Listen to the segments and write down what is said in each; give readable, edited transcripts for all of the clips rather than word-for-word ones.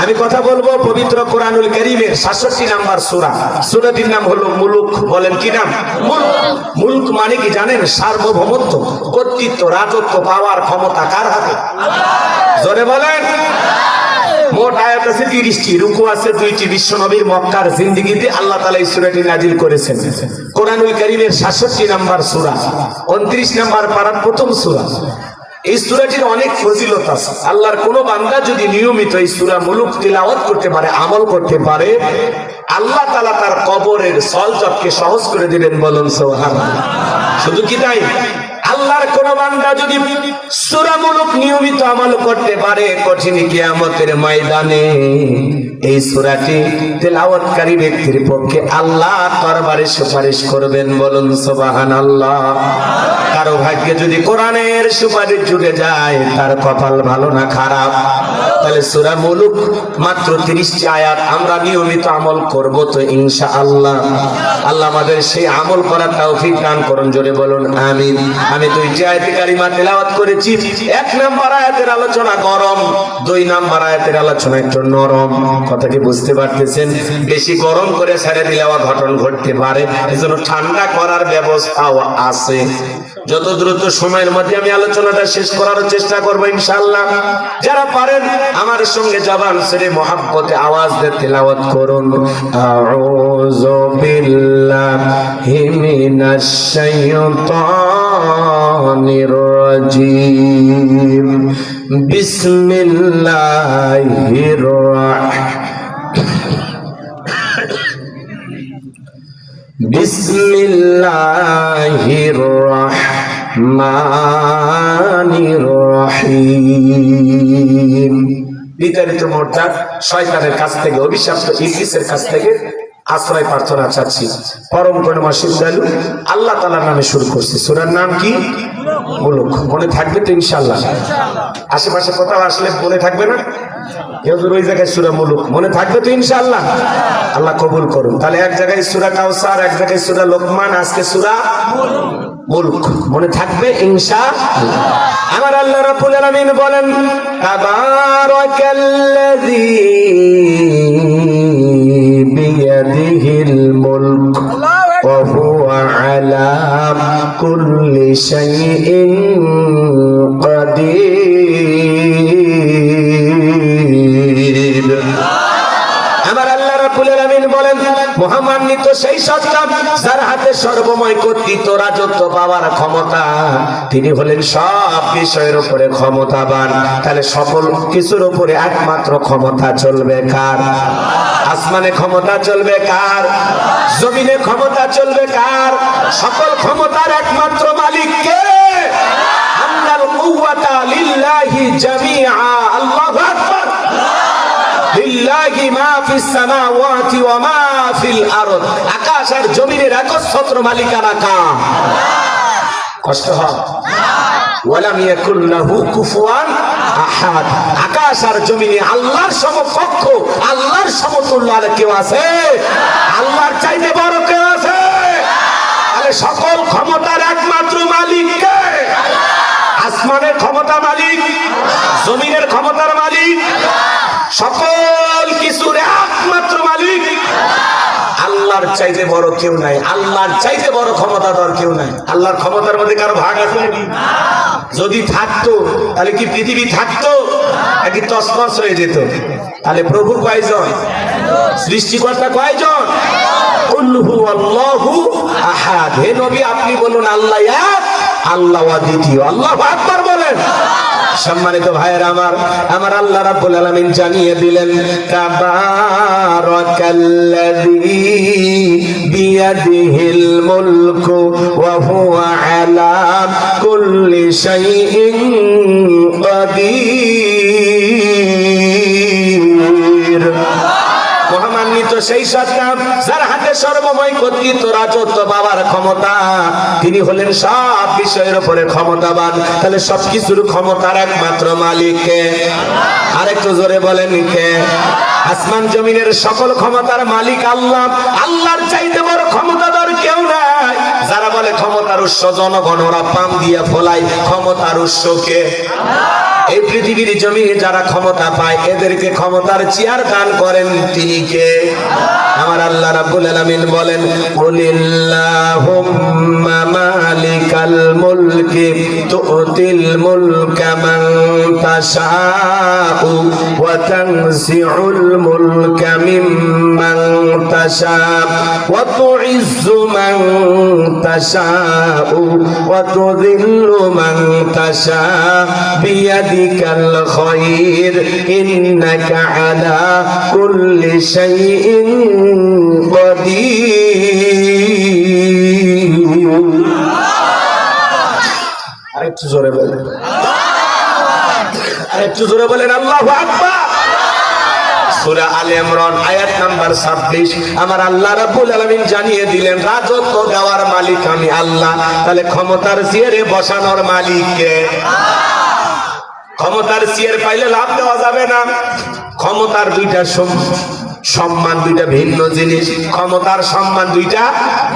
আমি কথা বলবো পবিত্র কোরআনুল কারীমের ৬৭ নম্বর সূরা। সূরাটির নাম হলো মুলুক। বলেন কি নাম? মুলক মানে কি জানেন? সার্বভৌমত্ব, কর্তৃত্ব, রাজত্ব পাওয়ার ক্ষমতা কার হাতে? জোরে বলেন। মোট আয়াত আছে ৩০টি, রুকু আছে ২টি। বিশ্ব নবীর মক্কার জিন্দেগিতে আল্লাহ তাআলা এই সূরাটি নাজিল করেছেন। কোরআনুল কারীমের ৬৭ নম্বর সূরা, ২৯ নম্বর পারার প্রথম সূরা। এই সূরাটির অনেক ফজিলত আছে। আল্লাহর কোন বান্দা যদি নিয়মিত এই সূরা মুলুক তিলাওয়াত করতে পারে, আমল করতে পারে, আল্লাহ তাআলা তার কবরের সলজটকে সহজ করে দিবেন। বলুন সুবহানাল্লাহ। শুধু কি তাই? আল্লাহর কোন বান্দা যদি সূরা মুলুক নিয়মিত আমল করতে পারে, কঠিন কিয়ামতের ময়দানে এই সূরাটি তেলাওয়াতকারী ব্যক্তির পক্ষে আল্লাহ দরবারে সুপারিশ করবেন। বলুন সুবহানাল্লাহ। কারো ভাগ্যে যদি কোরআনের সুপারিশ জুড়ে যায়, তার কপাল ভালো না খারাপ? তাহলে সূরা মুলুক মাত্র ৩০টি আয়াত, আমরা নিয়মিত আমল করব তো ইনশাআল্লাহ। আল্লাহ আমাদের সেই আমল করার তৌফিক দান করুন। জোরে বলুন আমিন। আমি ২টি আয়াতে কারিমা তেলাওয়াত করেছি। ১ নম্বর আয়াতের আলোচনা গরম, ২ নম্বর আয়াতের আলোচনা একটু নরম। কথা কি বুঝতে পারতেছেন? বেশি গরম করে ছেড়ে দিলে ঘটন ঘটতে পারে, এজন্য ঠান্ডা করার ব্যবস্থাও আছে। যত দ্রুত সময়ের মধ্যে আমি আলোচনাটা শেষ করার চেষ্টা করবো ইনশাআল্লাহ। যারা পারেন আমার সঙ্গে জবান ছেড়ে মহব্বতে আওয়াজ দিয়ে তেলাওয়াত করুন। আউযু বিল্লাহি মিনাশ শাইতানির রাজীম। বিসমিল্লাহির বিসমিল্লাহির রহমানির রহিম। বিতাড়িত মোর্চা শয়তানের কাছ থেকে, অভিশপ্ত ইবলিসের কাছ থেকে আশ্রয় প্রার্থনা চাচ্ছি। পরম করুণাময় দয়ালু আল্লাহ তাআলার নামে শুরু করছি। সূরার নাম কি? মুলুক। মনে থাকবে তো ইনশাআল্লাহ? আশেপাশে কোথাও আসলে মনে থাকবে না? ওই জায়গায় সূরা মুলুক মনে থাকবে তো ইনশাআল্লাহ? আল্লাহ কবুল করুন। তাহলে এক জায়গায় সূরা কাউসার, এক জায়গায় সূরা লোকমান, আজকে সূরা মুলুক মনে থাকবে ইনশাআল্লাহ। আমার আল্লাহ রাব্বুল আলামিন বলেন, তাবারাকাল্লাযী বিয়াদিহিল মুলক ওয়া হুয়া আলা কুল্লি শাইইন কাদির। আমার আল্লাহ রাব্বুল আলামিন বলেন, মহামান্বিত সেই সত্তা যার হাতে সর্বময় কর্তৃত্ব, রাজত্ব পাওয়ার ক্ষমতা। তিনি হলেন সব বিষয়ের উপরে ক্ষমতাবান। তাহলে সকল কিছুর উপরে একমাত্র ক্ষমতা চলবে কার? আসমানে ক্ষমতা চলবে কার? জমিনে ক্ষমতা চলবে কার? সকল ক্ষমতার একমাত্র মালিক কে? আন্নাল কুওয়াতা লিল্লাহি জামিআ। আল্লাহু আকবার। লিল্লাহি মা ফিস সামাওয়াতি ওয়া মা ফিল আরদ। আকাশ আর জমিনের একচ্ছত্র মালিকানা কার? কষ্ট হয়? ওয়ালাম ইয়াকুল লাহু কুফুয়ান আহাদ। আকাশ আর জমিনে আল্লাহর সমকক্ষ, আল্লাহর সমতুল্য আর কেউ আছে? আল্লাহর চাইতে বড় কেউ আছে? তাহলে সকল ক্ষমতার একমাত্র মালিক কে? আসমানের ক্ষমতা মালিক, জমিনের ক্ষমতার মালিক, সকল কিছুর একমাত্র মালিক আল্লাহর চাইতে বড় কেউ নাই। আল্লাহর চাইতে বড় ক্ষমতাধর কেউ নাই। আল্লাহর ক্ষমতার মধ্যে কারো ভাগ আছে নাকি? যদি থাকতো তাহলে কি পৃথিবী থাকতো নাকি তছনছ হয়ে যেত? তাহলে প্রভু কয়জন? সৃষ্টিকর্তা কয়জন? কুল হুয়াল্লাহু আহাদ। হে নবী আপনি বলুন আল্লাহ এক, আল্লাহ অদ্বিতীয়। আল্লাহু আকবার বলেন। সম্মানিত ভাইয়েরা আমার, আমার আল্লাহ রাব্বুল আলামিন জানিয়ে দিলেন, তাবারাকাল্লাযী বিয়াদিহিল মুলকু ওয়া হুয়া আলা কুল্লি শাইইন কাদির। মহামান্বিত সেই সত্তা যার হাতে সর্বময় কর্তৃত্ব, রাজত্ব পাওয়ার ক্ষমতা। তিনি হলেন সব বিষয়ের উপরে ক্ষমতাবান। তাহলে সবকিছুর ক্ষমতার একমাত্র মালিক কে? আরেকটু জোরে বলেন কে? আসমান জমিনের সকল ক্ষমতার মালিক আল্লাহ। আল্লাহর চাইতে বড় ক্ষমতাধর কেউ নাই। যারা বলে ক্ষমতার উৎস জনগণ, ওরা পাম দিয়া ফলায়। ক্ষমতার উৎস কে? এই পৃথিবীর জমিনে যারা ক্ষমতা পায় এদেরকে ক্ষমতার চেয়ার দান করেন তিনি কে? আমার আল্লাহ রাব্বুল আলামিন বলেন, কুলিল্লাহুম্মা মালিকাল মুলকি তুতিল মুলকা মান তাশাউ ওয়া তানজিউল মুলকা মিম্মান তাশাউ ওয়া তুইজ্জু মান তাশাউ ওয়া তুযিল্লু মান তাশাউ বিয়াদিকাল খায়র ইন্নাকা আলা কুল্লি শাইইন কদির। আরেকটু জোরে বলেন, আরেকটু জোরে বলেন আল্লাহু আকবার। সূরা আলে ইমরান আয়াত নাম্বার 26 আমার আল্লাহ রাব্বুল আলামিন জানিয়ে দিলেন রাজত্ব দেওয়ার মালিক আমি আল্লাহ। তাহলে ক্ষমতার চেয়ারে বসানোর মালিক কে? ক্ষমতার চেয়ার পাইলে লাভ দেওয়া যাবে না। ক্ষমতার দুইটা সম্মান দুইটা ভিন্ন জিনিস। ক্ষমতার সম্মান দুইটা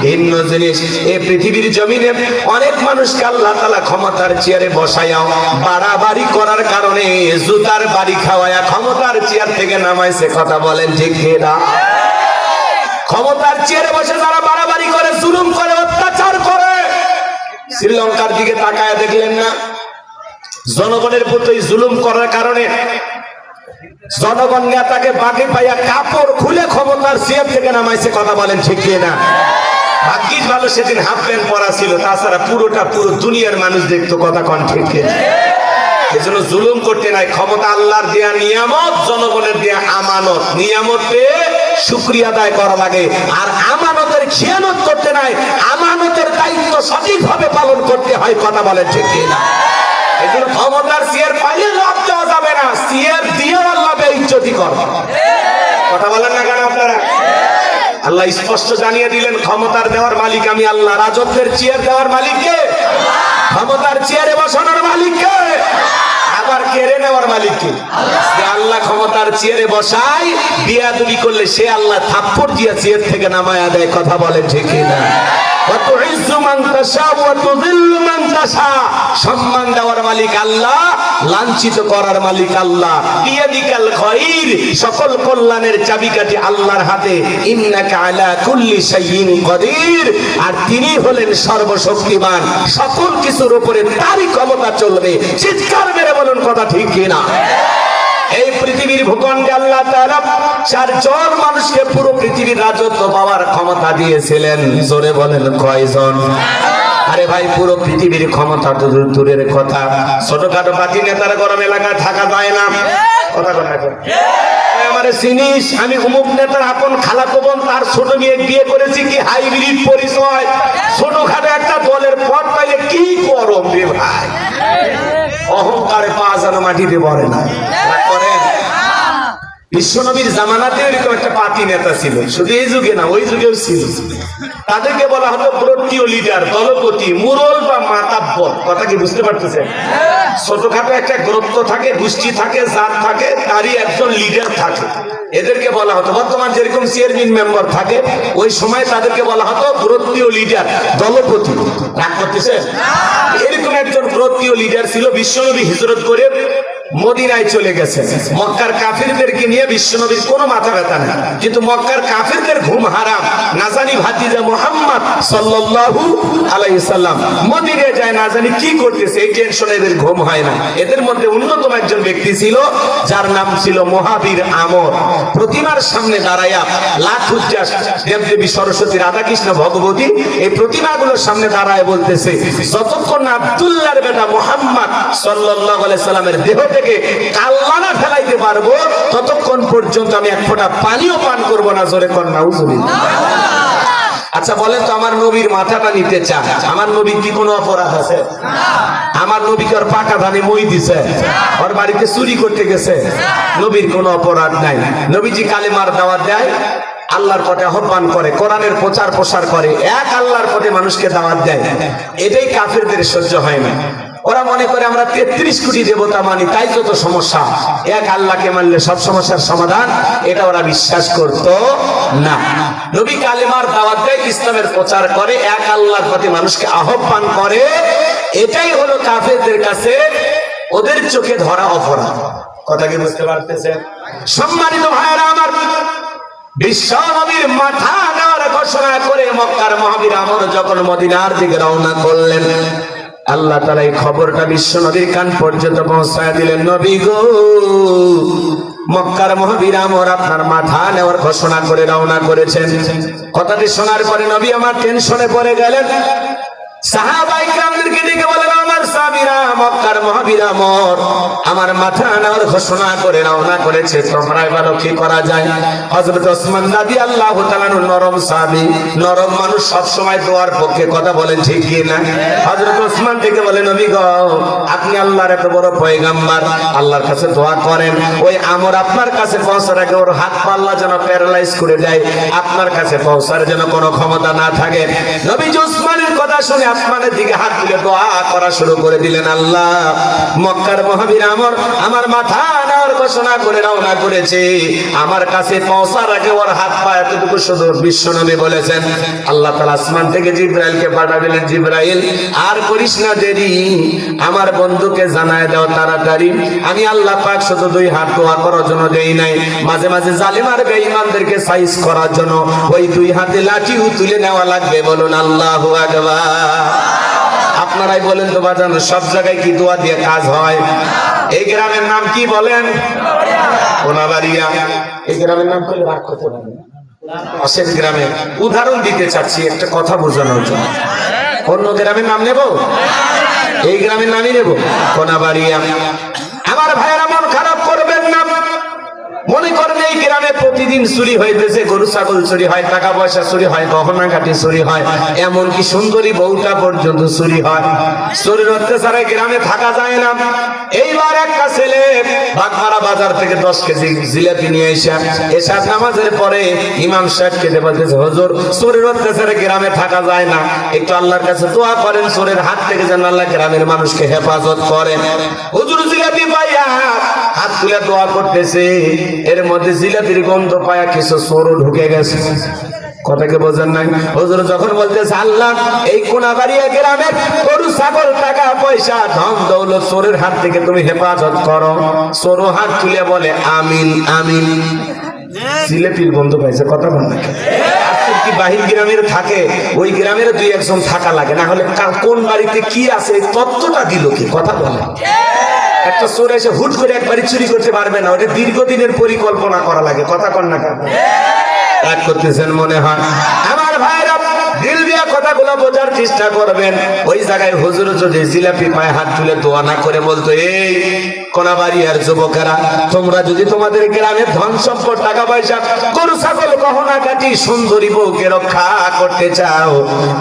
ভিন্ন জিনিস। এই পৃথিবীর জমিনে অনেক মানুষকে আল্লাহ তাআলা ক্ষমতার চেয়ারে বসায়াও বাড়াবাড়ি করার কারণে জুতার বাড়ি খাওয়ায়া ক্ষমতার চেয়ার থেকে নামাইছে। কথা বলেন ঠিক কিনা? ক্ষমতার চেয়ারে বসে যারা বাড়াবাড়ি করে, জুলুম করে, অত্যাচার করে, শ্রীলঙ্কার দিকে তাকায় দেখলেন না? জনগণের প্রতি জুলুম করার কারণে জনগণ নেতাকে বাগে পাইয়া কাপড় খুলে ক্ষমতার চেয়ার থেকে নামাইছে। কথা বলেন ঠিক কিনা? ভাগ্যিস ভালো সেদিন হাফ প্যান্ট পরা ছিল, তাছাড়া পুরো দুনিয়ার মানুষ দেখতো। কথা কন ঠিক কিনা? এজন্য জুলুম করতে নাই। ক্ষমতা আল্লাহর দেয়া নিয়ামত, জনগণের দেয়া আমানত। নিয়ামত পেয়ে শুকরিয়া আদায় করা লাগে, আর আমানতের খিয়ানত করতে নাই। আমানতের দায়িত্ব সঠিকভাবে পালন করতে হয়। কথা বলেন ঠিক কিনা? এজন্য ক্ষমতার চেয়ার পাইলে লাভ দেওয়া যাবে না, চেয়ার দিয়ে আল্লাহ বেইজ্জতি করবে। কথা বলেন না কেন আপনারা? আল্লাহ স্পষ্ট জানিয়ে দিলেন ক্ষমতার দেওয়ার মালিক আমি আল্লাহ। রাজত্বের চেয়ার দেওয়ার মালিক কে? ক্ষমতার চেয়ারে বসানোর মালিক কে? আবার কেড়ে নেওয়ার মালিক কে? আল্লাহ ক্ষমতার চেয়ারে বসায়, বিয়াদবি করলে সে আল্লাহ থাপ্পড় দিয়া চেয়ার থেকে নামায়া দেয়। কথা বলেন ঠিক কিনা? সম্মান দেওয়ার মালিক আল্লাহ, লাঞ্ছিত করার মালিক আল্লাহ। বিয়াদিকাল খায়র, সকল কল্যাণের চাবিকাঠি আল্লাহর হাতে। ইন্নাকা আলা কুল্লি শাইইন কদির, আর তিনি হলেন সর্বশক্তিমান। সকল কিছুর উপরে তারই ক্ষমতা চলবে। চিৎকার মেরে বলুন কথা ঠিক কিনা? এই পৃথিবীর ভূখণ্ডে আল্লাহ তাআলা 4 জন মানুষকে পুরো পৃথিবীর রাজত্ব পাওয়ার ক্ষমতা দিয়েছিলেন। জোরে বলেন কয়জন? আরে ভাই, পুরো পৃথিবীর ক্ষমতা তো দূরের কথা, ছোটখাটো পার্টি নেতার গরম এলাকায় থাকা যায় না। কথা বলেন আমারে চিনিস, আমি অমুক নেতার আপন খালাতো বোন, তার ছোট মেয়ে বিয়ে করেছি। কি হাইব্রিড পরিচয়! ছোটখাটো একটা দলের পথ পাইলে কি গরম রে ভাই! অহংকারে পা যেন মাটিতে পড়ে না। বিশ্বনবীর জামানাতে এরকম একটা পার্টি নেতা ছিল, শুধু এই যুগে না, ওই যুগেও ছিল। তাদেরকে বলা হতো প্রত্যীয় লিডার, দলপতি, মুরল বা মাতাব্বর। কথা কি বুঝতে পারতেছেন? ছোটখাটো একটা গ্রুপ থাকে, গোষ্ঠী থাকে, জাত থাকে, তারই একজন লিডার থাকে। এদেরকে বলা হতো, বর্তমান যেরকম চেয়ারম্যান মেম্বার থাকে, ওই সময় তাদেরকে বলা হতো প্রত্যীয় লিডার, দলপতি। রাগ করতেছেন? এরকম একজন প্রত্যীয় লিডার ছিল। বিশ্বনবী হিজরত করে মদিনায় চলে গেছে। মক্কার কাফিরদেরকে নিয়ে বিশ্বনবীর কোনো মাথা ব্যথা নেই, কিন্তু মক্কার কাফিরদের ঘুম হারাম। না জানি ভাতিজা মুহাম্মদ সাল্লাল্লাহু আলাইহি সাল্লাম মদিনায় যায়, না জানি কি করতেছে, এই টেনশনে এদের ঘুম হয় না। এদের মধ্যে অন্যতম একজন ব্যক্তি ছিল যার নাম ছিল মুহাবির আমর। প্রতিমার সামনে দাঁড়ায়া লাখ উজ্জাস দেবদেবী সরস্বতী, রাধাকৃষ্ণ, ভগবতী এই প্রতিমাগুলোর সামনে দাঁড়ায় বলতেছে, যতক্ষণ না আব্দুল্লাহর বেটা মুহাম্মদ সাল্লাল্লাহু আলাইহি সাল্লামের দেহ থেকে কাল্লানা ফেলাইতে পারবো, ততক্ষণ পর্যন্ত আমি এক ফোঁটা পানিও পান করবো না। জোরে কর নাউজুবিল্লাহ। আচ্ছা বলেন তো, আমার নবীর মাথাটা নিতে চান, আমার নবীর কি কোনো অপরাধ আছে? আমার নবীকে ওর পাকা ধানে মই দিছে, ওর বাড়িতে চুরি করতে গেছে, নবীর কোনো অপরাধ নাই। নবীজি কালেমার দাওয়াত দেয়, আল্লাহর পথে আহ্বান করে, কোরআনের প্রচার প্রসার করে, এক আল্লাহর পথে মানুষকে দাওয়াত দেয়। এটাই কাফেরদের সহ্য হয় না। ওরা মনে করে আমরা 33 কোটি দেবতা মানি, তাই যত সমস্যা। এক আল্লাহকে মানলে সব সমস্যার সমাধান, এটা ওরা বিশ্বাস করত না। নবী কালেমার দাওয়াত দেয়, ইসলামের প্রচার করে, এক আল্লাহর প্রতি মানুষকে আহ্বান করে। এটাই হলো কাফেরদের কাছে ওদের চোখে ধরা অপরাধ। কথা কি বুঝতে পারতেছেন? সম্মানিত ভাইয়েরা আমার, বিশ্ব নবীর মাথা নেওয়ার ঘোষণা করে মক্কার মহাবীর আমর যখন মদিনার দিকে রওনা করলেন, আল্লাহ তাআলা এই খবরটা বিশ্ব নবীর কান পর্যন্ত পৌঁছায় দিলেন। নবী গো, মক্কার মহাবীর আমর আপনার মাথা নেওয়ার ঘোষণা করে রওনা করেছেন। কথাটি শোনার পরে নবী আমার টেনশনে পড়ে গেলেন। সাহাবায়ে কিরামদেরকে ডেকে বলেন, আমার সাহাবীরা, মক্কার মহাবীর আমর আমার মাথা নেওয়ার ঘোষণা করে রওনা করেছে, তোমরা বলো কি করা যায়? হযরত ওসমান রাদিয়াল্লাহু তাআলা নরম সাহাবী, নরম মানুষ, সব সময় দোয়ার পক্ষে কথা বলেন, ঠিক কি না? হযরত ওসমান থেকে বলেন, নবী গো, আপনি আল্লাহর এত বড় পয়গম্বর, আল্লাহর কাছে দোয়া করেন ওই আমর আপনার কাছে পৌঁছার আগে ওর হাত পা আল্লাহ যেন প্যারালাইজ করে দেয়, আপনার কাছে পৌঁছার যেন কোনো ক্ষমতা না থাকে। নবী ওসমানের কথা শুনে আসমানের দিকে হাত তুলে দোয়া করা শুরু করে দিলেন। আল্লাহ, মক্কার মহাবীর আমর আমার মাথা নেওয়ার ঘোষণা করে রওনা করেছে, আমার কাছে পৌঁছার আগে ওর হাত পা এতটুকু শুধু বিশ্বনবী বলেছেন। আল্লাহ তাআলা আসমান থেকে জিবরাইলকে পাঠালেন, জিবরাইল আর করিস না দেরি, আমার বন্ধুকে জানায় দাও তাড়াতাড়ি, আমি আল্লাহ পাক শুধু দুই হাত দোয়া করার জন্য দেই নাই, মাঝে মাঝে জালিম আর বেঈমানদেরকে সাইজ করার জন্য ওই দুই হাতে লাঠিও তুলে নেওয়া লাগবে। বলুন আল্লাহু আকবার। আপনারাই বলেন তো বাজান, সব জায়গায় কি দোয়া দিয়ে কাজ হয়? এই গ্রামের নাম কি বলেন? কোনাবাড়িয়া। এই গ্রামের নাম করলে রাগ করতে পারেন। পাশের গ্রামে উদাহরণ দিতে চাচ্ছি একটা কথা বোঝানোর জন্য। অন্য গ্রামের নাম নেব? এই গ্রামের নামই নেব, কোনাবাড়িয়া। আমার ভাইয়েরা মন খারাপ করবেন না। মনে করেন এই গ্রামে প্রতিদিন চুরি হইতেছে, গরু ছাগল চুরি হয়, টাকা পয়সা চুরি হয়, গহনা কাটি চুরি হয়, এমনকি সুন্দরী বউটা পর্যন্ত চুরি হয়। চুরির অত্যাচারে গ্রামে থাকা যায় না। এইবার একটা ছেলে বাগমারা বাজার থেকে 10 কেজি জিলাপি নিয়ে এসে নামাজের পরে ইমাম সাহেবকে বলতেছে, হুজুর, চোরের অত্যাচারে গ্রামে থাকা যায় না, একটু আল্লাহর কাছে দোয়া করেন চোরের হাত থেকে যেন আল্লাহ গ্রামের মানুষকে হেফাজত করেন। হুজুর জিলাপি পাইয়া হাত তুলে দোয়া করতেছে, এর মধ্যে জিলাপির গন্ধ পায়া কিছু চোরও ঢুকে গেছে। কথাকে বোঝেন নাই? হুজুর যখন বলতেছে, আল্লাহ এই কোনাবাড়িয়া গ্রামের গরু ছাগল টাকা পয়সা ধন দৌলত চোরের হাত থেকে তুমি হেফাজত করো, চোরও হাত তুলে বলে আমিন আমিন। জিলাপির গন্ধ পাইছে, কথা বল না। কি বাহির গ্রামের থাকে, ওই গ্রামের দুই একজন থাকা লাগে, না হলে কোন বাড়িতে কি আছে তত্ত্বটা দিল কি? কথা বলে। একটা চোর এসে হুট করে একবারই চুরি করতে পারবে না, ওটা দীর্ঘদিনের পরিকল্পনা করা লাগে। কথা কন না কেন? এক করতেছেন মনে হয়। আমার ভাইরা দিল দিয়া কথাগুলো বোঝার চেষ্টা করবেন। ওই জায়গায় হুজুর যদি জিলাপি পায়ে হাত তুলে দোয়া না করে বলতো, এই কোনাবাড়িয়ার যুবকেরা, তোমরা যদি তোমাদের গ্রামের ধন সম্পদ টাকা পয়সা গরু ছাগল গহনা কাটি সুন্দরী বউকে রক্ষা করতে চাও,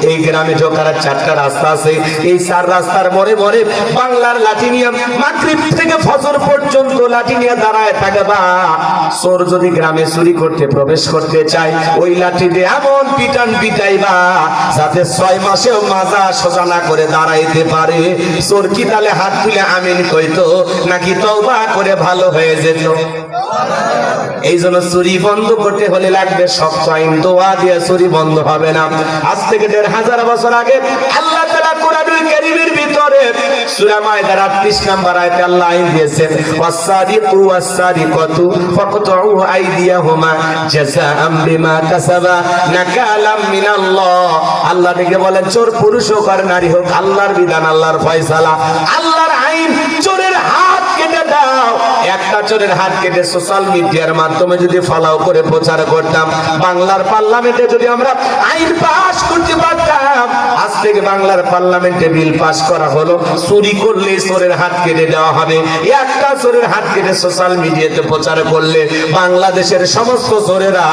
এই গ্রামে ঢোকার 4টা রাস্তা আছে, এই 4 রাস্তার মোড়ে মোড়ে বাংলার লাঠি নিয়ে মাগরিব থেকে ফজর পর্যন্ত লাঠি নিয়ে দাঁড়ায় থাকবা। চোর যদি গ্রামে চুরি করতে প্রবেশ করতে চায়, ওই লাঠি দিয়ে এমন পিটান পিটাইবা যাতে 6 মাসেও মাজা সোজা না করে দাঁড়াইতে পারে। চোর কি তাহলে হাত তুলে আমিন কইতো, নাকি তওবা করে ভালো হয়ে যেত? এই জন্য চুরি বন্ধ করতে হলে লাগবে শক্ত আইন, দোয়া দিয়ে চুরি বন্ধ হবে না। আজ থেকে 1500 বছর আগে আল্লাহ তাআলা কোরআনুল কারীমের ভিতরে সূরা মায়দার 38 নম্বর আয়াতে আল্লাহ আইন দিয়েছেন, ওয়াস-সারিকু ওয়াস-সারিকাতু ফাকতাউ আইদিয়াহুমা জাযাআম বিমা কাসাবা নাকালাম মিনাল্লাহ। আল্লাহ থেকে বলেন, চোর পুরুষ হোক আর নারী হোক, আল্লাহর বিধান, আল্লাহর ফয়সালা, আল্লাহর আইন। চোরের হাত কেটে দাও। একটা চোরের হাত কেটে সোশ্যাল মিডিয়ার মাধ্যমে যদি ফলাও করে প্রচার করতাম, বাংলার পার্লামেন্টে যদি আমরা আইন পাস করতে পারতাম, আজ থেকে বাংলার পার্লামেন্টে বিল পাস করা হলো, চুরি করলে চোরের হাত কেটে দেওয়া হবে। একটা চোরের হাত কেটে সোশ্যাল মিডিয়াতে প্রচার করলে বাংলাদেশের সমস্ত চোরেরা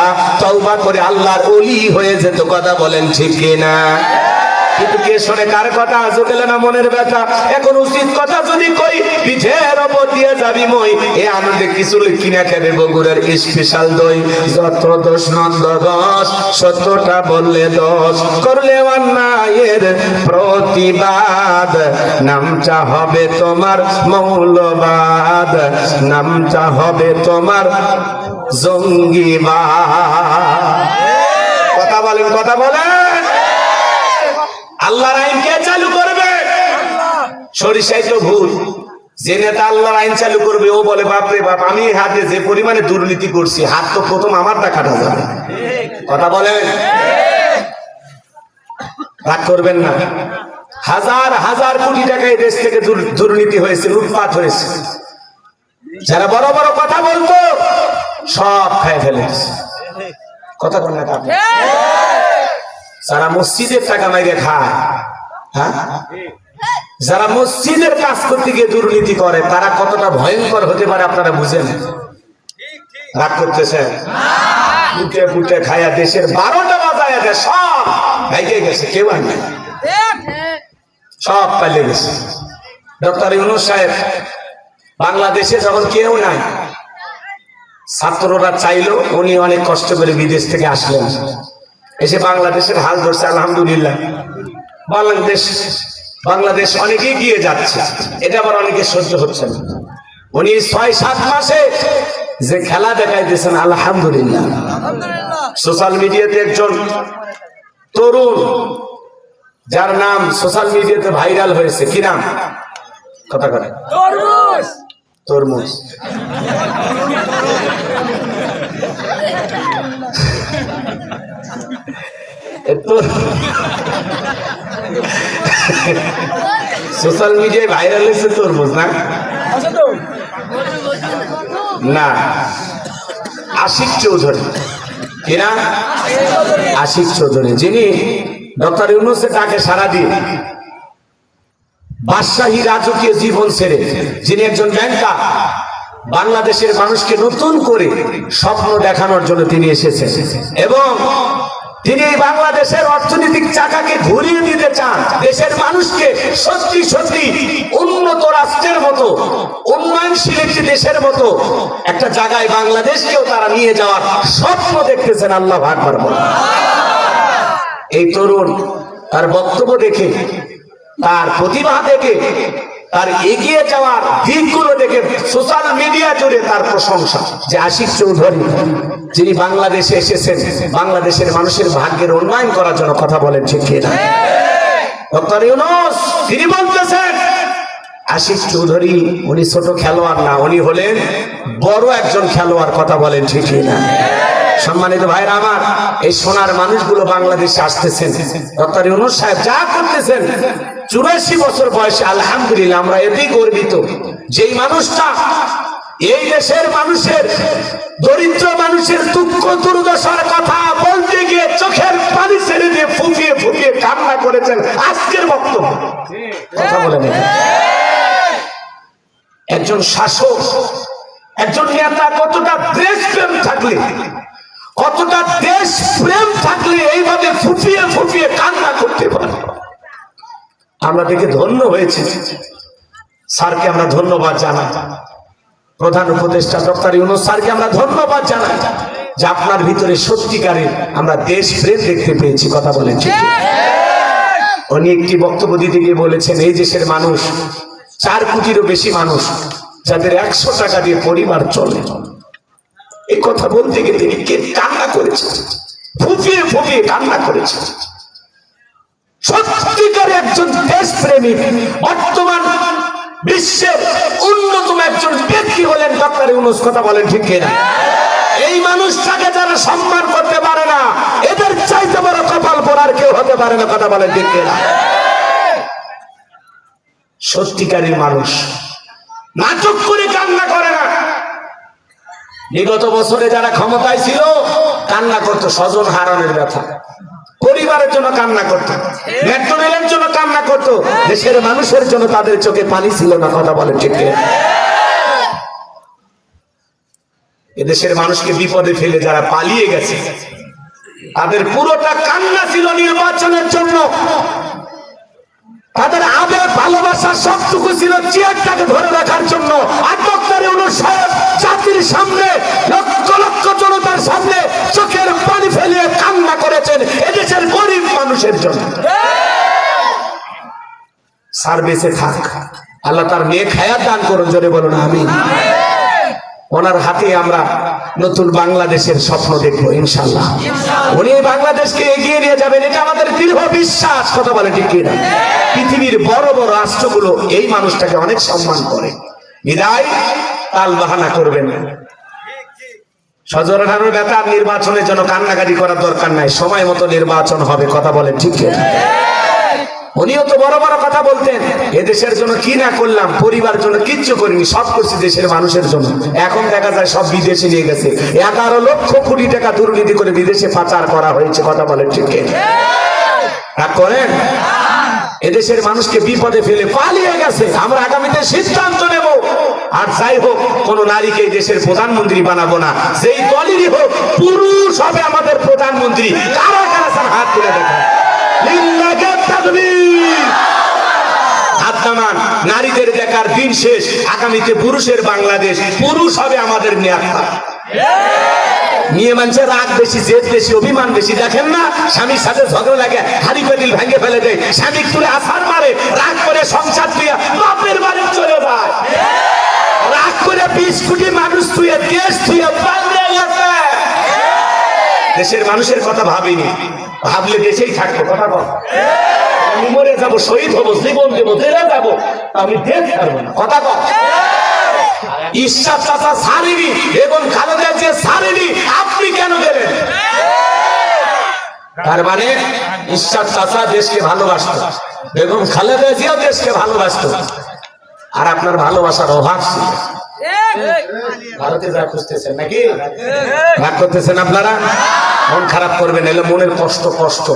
তওবা করে আল্লাহর ওলি হয়ে যেত। কথা বলেন ঠিক কিনা? কিন্তু কে শোনে কার কথা? আজও গেলে না মনের ব্যথা। এখন উচিত কথা যদি কই, পিঠের ওপর দিয়ে যাবি মই। এ আনন্দে কিছু কিনা খাবে বগুড়ার স্পেশাল দই। যত দোষ নন্দ দোষ, সত্যটা বললে দোষ, করলে অন্যায়ের প্রতিবাদ, নামটা হবে তোমার মৌলবাদ, নামটা হবে তোমার জঙ্গিবাদ। কথা বলেন, কথা বলেন। আল্লাহর আইন কে চালু করবে? সরিষাই তো ভুল, যে নেতা আল্লাহর আইন চালু করবে ও বলে বাপরে বাপ, আমি হাতে যে পরিমাণে দুর্নীতি করছি, হাত তো প্রথম আমারটা কাটা যাবে। কথা বলেন, রাগ করবেন না। হাজার হাজার কোটি টাকা এই দেশ থেকে দুর্নীতি হয়েছে, লুটপাট হয়েছে। যারা বড় বড় কথা বলতো সব খায় ফেলেছে। কথা বল না, যারা মসজিদের টাকা মাইরে খায়, হ্যাঁ, যারা মসজিদের কাজ করতে গিয়ে দুর্নীতি করে তারা কতটা ভয়ঙ্কর হতে পারে আপনারা বুঝেন? রাগ করতেছেন? ফুটে ফুটে খায়া দেশের 12টা বাজায় দেয়, সব ভাইকে গেছে, কেউ আর নাই, সব পালিয়ে গেছে। ডক্টর ইউনূস সাহেব বাংলাদেশে যখন কেউ নাই, ছাত্ররা চাইলো, উনি অনেক কষ্ট করে বিদেশ থেকে আসলেন, এসে বাংলাদেশের হাল ধরছে। আলহামদুলিল্লাহ বাংলাদেশ অনেক এগিয়ে যাচ্ছে, এটা আবার অনেকে সহ্য হচ্ছে না। উনি 6-7 মাসে যে খেলা দেখাইতেছেন, আলহামদুলিল্লাহ। সোশ্যাল মিডিয়াতে একজন তরুণ, যার নাম সোশ্যাল মিডিয়াতে ভাইরাল হয়েছে, কি নাম? কথা করে তরমুজ। সোশ্যাল মিডিয়ায় ভাইরাল হয়েছে তরমুজ, না না, আশিক চৌধুরী, কিনা আশিক চৌধুরী, যিনি ডক্টর ইউনূসের ডাকে সাড়া দিয়ে বাদশাহী রাজকীয় জীবন ছেড়ে, যিনি একজন ব্যাংকার, বাংলাদেশের মানুষকে নতুন করে স্বপ্ন দেখানোর জন্য তিনি এসেছেন এবং তিনি বাংলাদেশের অর্থনৈতিক চাকাকে ঘুরিয়ে দিতে চান। দেশের মানুষকে সত্যি সত্যি উন্নত রাষ্ট্রের মতো, উন্নয়নশীল একটি দেশের মতো একটা জায়গায় বাংলাদেশকেও তারা নিয়ে যাওয়ার স্বপ্ন দেখতেছেন। আল্লাহু আকবার বলেন। এই তরুণ তার বক্তব্য দেখে, তার প্রতিভা দেখে, তার এগিয়ে যাওয়ার দিকগুলো দেখে সোশ্যাল মিডিয়া জুড়ে তার প্রশংসা, যে আশিক চৌধুরী যিনি বাংলাদেশে এসেছেন বাংলাদেশের মানুষের ভাগ্যের উন্নয়ন করার জন্য। কথা বলেন ঠিক কিনা? ডক্টর ইউনূস তিনি বলতেছেন আশিক চৌধুরী উনি ছোট খেলোয়াড় না, উনি হলেন বড় একজন খেলোয়াড়। কথা বলেন ঠিক কিনা? সম্মানিত ভাইরা আমার, এই সোনার মানুষগুলো বাংলাদেশে আসতেছেন, ডক্টর ইউনূস সাহেব যা করতেছেন, 84 বছর বয়সে, আলহামদুলিল্লাহ আমরা এতেই গর্বিত। যেই মানুষটা এই দেশের মানুষের, দরিদ্র মানুষের দুঃখ দুর্দশার কথা বলতে গিয়ে চোখের পানি ছেড়ে দিয়ে ফুপিয়ে ফুপিয়ে কান্না করেছেন, আজকের বক্তব্য। কথা বলেন, একজন শাসক, একজন নেতা কতটা দেশপ্রেম থাকলে, কতটা দেশ প্রেম থাকলে এইভাবে ফুপিয়ে ফুপিয়ে কান্না করতে পারে। আমরা দেখে ধন্য হয়েছি। স্যারকে আমরা ধন্যবাদ জানাই, প্রধান উপদেষ্টা ডক্টর ইউনূস স্যারকে আমরা ধন্যবাদ জানাই যে আপনার ভিতরে সত্যিকারের আমরা দেশ প্রেম দেখতে পেয়েছি। কথা বলেন ঠিক? উনি একটি বক্তব্য দিতে গিয়ে বলেছেন, এই দেশের মানুষ 4 কোটিরও বেশি মানুষ যাদের 100 টাকা দিয়ে পরিবার চলে। এই কথা বলতে গিয়ে তিনি কান্না করেছেন, ফুপিয়ে ফুপিয়ে কান্না করেছেন। সত্যিকারের একজন দেশপ্রেমিক, বর্তমান বিশ্বের অন্যতম একজন ব্যক্তি হলেন ডক্টর ইউনূস। কথা বলেন ঠিক কিনা? এই মানুষটাকে যারা সম্মান করতে পারে না, এদের চাইতে বড় কপাল পড়ার কেউ হতে পারে না। কথা বলেন ঠিক কিনা? সত্যিকারের মানুষ নাটক করে কান্না করে না। বিগত বছরে যারা ক্ষমতায় ছিল কান্না করতো স্বজন হারানোর ব্যথা, পরিবারের জন্য কান্না করতো, মেট্রো রেলের জন্য কান্না করতো, দেশের মানুষের জন্য তাদের চোখে পানি ছিল না। কথা বলেন ঠিক কিনা? এদেশের মানুষকে বিপদে ফেলে যারা পালিয়ে গেছে তাদের পুরোটা কান্না ছিল নির্বাচনের জন্য। তাদের আবেগ ভালোবাসা সবটুকু ছিল চেয়ারটাকে ধরে রাখার জন্য। আর ডক্টর ইউনূস সাহেব জাতির সামনে, লক্ষ লক্ষ জনতার সামনে চোখের পানি ফেলিয়ে কান্না করেছেন এদেশের গরিব মানুষের জন্য। স্যার বেঁচে থাক, আল্লাহ তার নেক হায়াত দান করুন, জোরে বলুন আমিন। ওনার হাতে আমরা নতুন বাংলাদেশের স্বপ্ন দেখবো ইনশাআল্লাহ। উনি বাংলাদেশকে এগিয়ে নিয়ে যাবেন, এটা আমাদের দৃঢ় বিশ্বাস। কথা বলে ঠিক কিনা? পৃথিবীর বড় বড় রাষ্ট্রগুলো এই মানুষটাকে অনেক সম্মান করে। বিদায় তাল বাহানা করবেন না। সজরানোর ব্যথা নির্বাচনের জন্য কান্নাকাটি করার দরকার নাই, সময় মতো নির্বাচন হবে। কথা বলেন ঠিক আছে? উনিও তো বড় বড় কথা বলতেন, এদেশের জন্য কি না করলাম, পরিবার জন্য কিচ্ছু করিনি, সব করছি দেশের মানুষের জন্য। এখন দেখা যায় সব বিদেশে নিয়ে গেছে, 11 লক্ষ কোটি টাকা দুর্নীতি করে বিদেশে পাচার করা হয়েছে। কথা বলেন ঠিক আছে? রাগ করেন? এদেশের মানুষকে বিপদে ফেলে পালিয়ে গেছে। আমরা আগামীতে সিদ্ধান্ত নেব, আর যাই হোক কোন নারীকে এই দেশের প্রধানমন্ত্রী বানাবো না, যেই দলেরই হোক পুরুষ হবে আমাদের প্রধানমন্ত্রী। কারা কারা স্যার হাত তুলে দেখা, হাত নামান। নারীদের দেখার দিন শেষ, আগামীতে পুরুষের বাংলাদেশ, পুরুষ হবে আমাদের নেতা। মেয়ে মানুষের রাগ বেশি, জেদ বেশি, অভিমান বেশি। দেখেন না, স্বামীর সাথে ঝগড়া লাগে, হাড়ি পেটিল ভেঙে ফেলে দেয়, স্বামী তুলে আছাড় মারে, রাগ করে সংসার তুইয়া বাপের বাড়ি চলে যায়, রাগ করে 20 কোটি মানুষ তুইয়া দেশ তুইয়া পালিয়ে গেছে। দেশের মানুষের কথা ভাবিনি, ভাবলে দেশেই থাকবো। কথা বল, আমি মরে যাবো, শহীদ হবো, জীবন দেবো, জেলে যাবো, আমি দেশ ছাড়বো না। কথা বল, ঈশ্বর চাচা ছাড়েনি এবং খালেদা জিয়া ছাড়েনি, আপনি কেন গেলেন? তার মানে ঈশ্বর চাচা দেশকে ভালোবাসত এবং খালেদা জিয়া দেশকে ভালোবাসত, আর আপনার ভালোবাসার অভাব ছিল। ভারতে যা খুঁজতেছেন নাকি, রাগ করতেছেন আপনারা, মন খারাপ করবেন, এলে মনের কষ্ট কষ্ট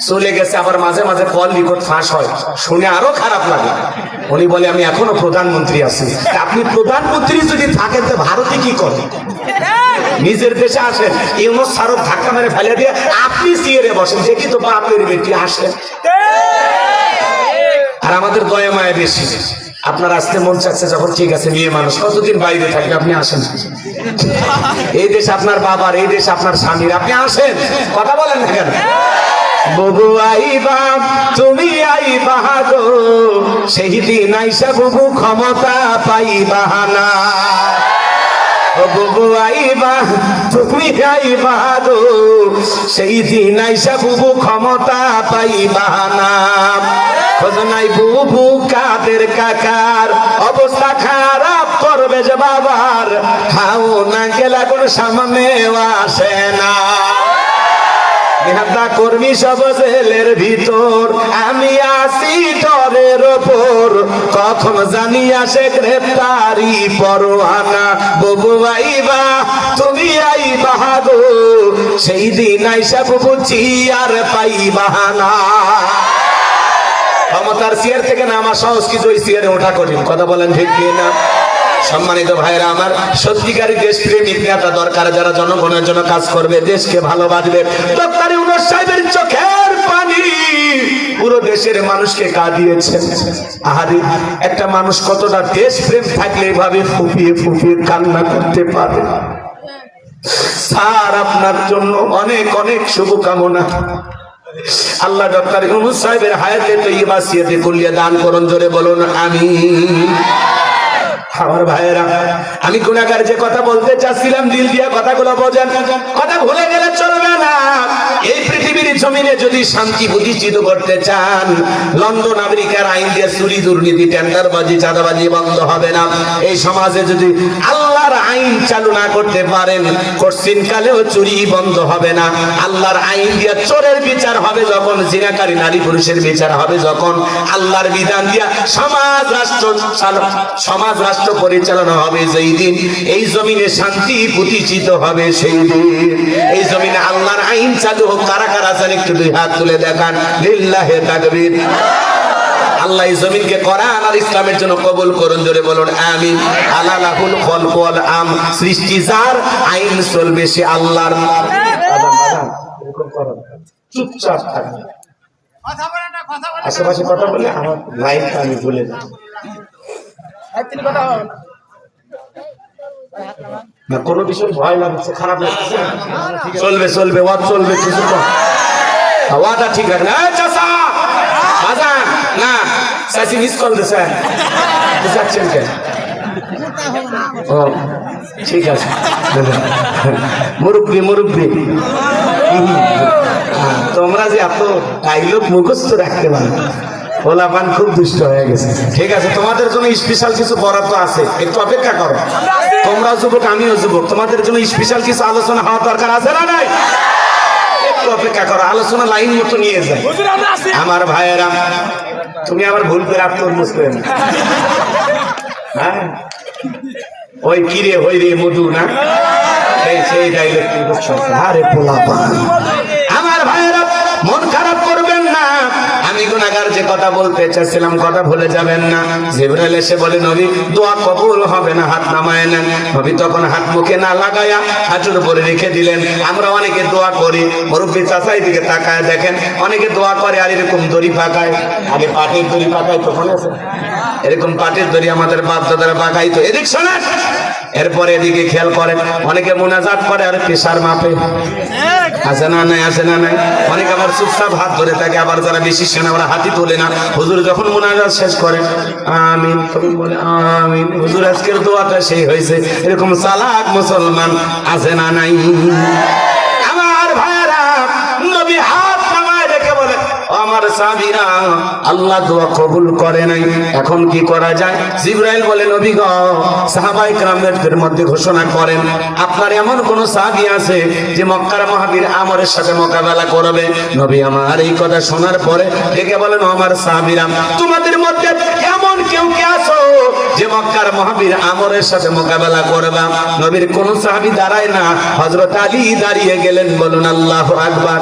চলে গেছে। আবার মাঝে মাঝে কল রেকর্ড ফাঁস হয়, শুনে আরো খারাপ লাগে। উনি বলে আমি এখনো প্রধানমন্ত্রী আছি। আপনি প্রধানমন্ত্রী যদি থাকেন তো ভারতে কি করে? নিজের দেশে আসেন, ইউনুস সারক ধাক্কা মেরে ফেলে দিয়ে আপনি চেয়ারে বসেন, দেখি তো বাপের বেটি আসেন। আর আমাদের দয়া মায়া বেশি। আপনার আসতে মন চাচ্ছে যখন, ঠিক আছে মেয়ে মানুষ, কতদিন বাইরে থাকবে, আপনি আসেন। এই দেশ আপনার বাবার, এই দেশ আপনার স্বামীর, আপনি আসেন। কথা বলেন না কেন? বুবু আইবা, তুমি আইবা গো, সেই দিন আইসা বুবু ক্ষমতা পাইবা না। বুবু আইবা, তুমি আইবা গো, সেই দিন আইসা বুবু ক্ষমতা পাইবা না। খোঁজ নাই বুবু কাদের কাকার, অবস্থা খারাপ করবে যে বাবার, খাও না গেলা কোন সামনে আসে না। নেতা কর্মী সব জেলের ভিতর, আমি আসি ডরের ওপর, কখন জানি আসে গ্রেপ্তারি পরোয়ানা। বুবু আইবা, তুমি আইবা গো, সেই দিন আইসা বুবু চেয়ার পাইবা না। ক্ষমতার চেয়ার থেকে নামা সহজ, কিছু ওই চেয়ারে ওঠা কঠিন। কথা বলেন ঠিক কি না? সম্মানিত ভাইরা আমার, সত্যিকারী দেশপ্রেমিক নেতা দরকার, যারা জনগণের জন্য কাজ করবে, দেশকে ভালোবাসবে। ডক্টর ইউনূস সাহেবের চোখের পানি পুরো দেশের মানুষকে কাঁদিয়েছেন। আহারে, একটা মানুষ কতটা দেশপ্রেম থাকলে এভাবে ফুপিয়ে ফুপিয়ে কান্না করতে পারে? স্যার, আপনার জন্য অনেক অনেক শুভকামনা। আল্লাহ ডক্টর ইউনূস সাহেবের হায়াতে তৈয়বা সিয়াতে কুল্লিয়া দান করুন, জোরে বলুন আমিন। আমার ভাইয়েরা, আমি গুনাহগার যে কথা বলতে চাচ্ছিলাম, দিল দিয়ে কথাগুলো বোঝেন, কথা ভুলে গেলে চলবে না। এই পৃথিবীর জমিনে যদি শান্তি প্রতিষ্ঠিত করতে চান, লন্ডন আমেরিকার আইন দিয়ে চুরি দুর্নীতি টেন্ডারবাজি চাঁদাবাজি বন্ধ হবে না। এই সমাজে যদি আল্লাহর আইন চালু না করতে পারেন, কঠিন কালেও চুরি বন্ধ হবে না। আল্লাহর আইন দিয়ে চোরের বিচার হবে যখন, জিনাকারী নারী পুরুষের বিচার হবে যখন, আল্লাহর বিধান দিয়া সমাজ রাষ্ট্র পরিচালনা হবে যেই দিন, এই জমিনে শান্তি প্রতিষ্ঠিত হবে সেই দিন। এই জমিনে আল্লাহর আইন চালু হোক। কারা কারা আছেন একটু দুই হাত তুলে দেখান, লিল্লাহে তাকবীর। আল্লাহ এই জমিনকে কোরআন আর ইসলামের জন্য কবুল করুন, জোরে বলুন আমিন। আলালাহুল খলকু ওয়াল আম, সৃষ্টি যার, আইন চলবে সে আল্লাহর। চুপচাপ থাকবে, আশেপাশে কথা বলে আমার লাইফটা আমি ভুলে যাই। না কোনো বিষয় ভয় লাগছে, খারাপ লাগছে, চলবে চলবে, ওয়াদ চলবে, কিছু ওয়াদা ঠিক রাখেন। চাচা বাজান না, চাচি মিস কল দিয়েছেন, বুঝাচ্ছেন কেন? ও ঠিক আছে, মুরব্বী মুরব্বী, তোমরা যে এত ডাইলগ মুখস্থ রাখতে পারো, পোলাপান খুব দুষ্ট হয়ে গেছে। ঠিক আছে, তোমাদের জন্য স্পেশাল কিছু বরাদ্দ আছে, একটু অপেক্ষা করো। তোমরা যুবক, আমিও যুবক, তোমাদের জন্য স্পেশাল কিছু আলোচনা হওয়া দরকার আছে না নাই? একটু অপেক্ষা করো, আলোচনা লাইন মতো নিয়ে যায়। আমার ভাইয়েরা, তুমি আবার ভুল করে তরমুজ করে না। হ্যাঁ, ওই কিরে হই রে মধু না, সেই ডাইলগ কিন্তু আরে পোলাপান। আমার ভাইয়েরা, মন খারাপ করবেন না, আমি গুনাহগার যে কথা বলতে চাচ্ছিলাম কথা ভুলে যাবেন না। জিবরাইল এসে বলে, নবী দোয়া কবুল হবে না, হাত নামায় নেন। নবী তখন হাত মুখে না লাগায়া হাঁটুর উপরে রেখে দিলেন। আমরা অনেকে দোয়া করি, মুরব্বী চাচাই দিকে তাকায় দেখেন, অনেকে দোয়া করে আর এরকম দড়ি পাকায়, আগে পাটের দড়ি পাকায়, তখন আছে এরকম পাটের দড়ি আমাদের বাপ দাদারা পাকাইতো। এদিক শোনেন, এরপরে এদিকে খেয়াল করেন, অনেকে মুনাজাত করে আর প্রেসার মাপে, আছে না নাই? আছে না নাই? অনেকে আবার চুপচাপ হাত ধরে থাকে, আবার যারা বেশি সেনা ওরা হাতই তোলে না। হুজুর যখন মুনাজাত শেষ করে আমিন, তখন বলে আমিন, হুজুর আজকের দোয়াটা সেই হয়েছে। এরকম চালাক মুসলমান আছে না নাই? আমার ভাইয়েরা, নবী হাত নামায় রেখে বলে, আমার সাহাবীরা, আল্লাহ দোয়া কবুল করে নাই, এখন কি করা যায়? জিবরাইল বলে, নবী গো, সাহাবায়ে কেরামদের মধ্যে ঘোষণা করেন, আপনার এমন কোন সাহাবী আছে যে মক্কার মহাবীর আমরের সাথে মোকাবেলা করবে? নবী আমার এই কথা শোনার পরে ডেকে বলেন, আমার সাহাবীরা, তোমাদের মধ্যে এমন কেউ কি আছো যে মক্কার মহাবীর আমরের সাথে মোকাবেলা করবে? নবীর কোন সাহাবী দাঁড়ায় না, হযরত আলী দাঁড়িয়ে গেলেন। বলুন আল্লাহু আকবার।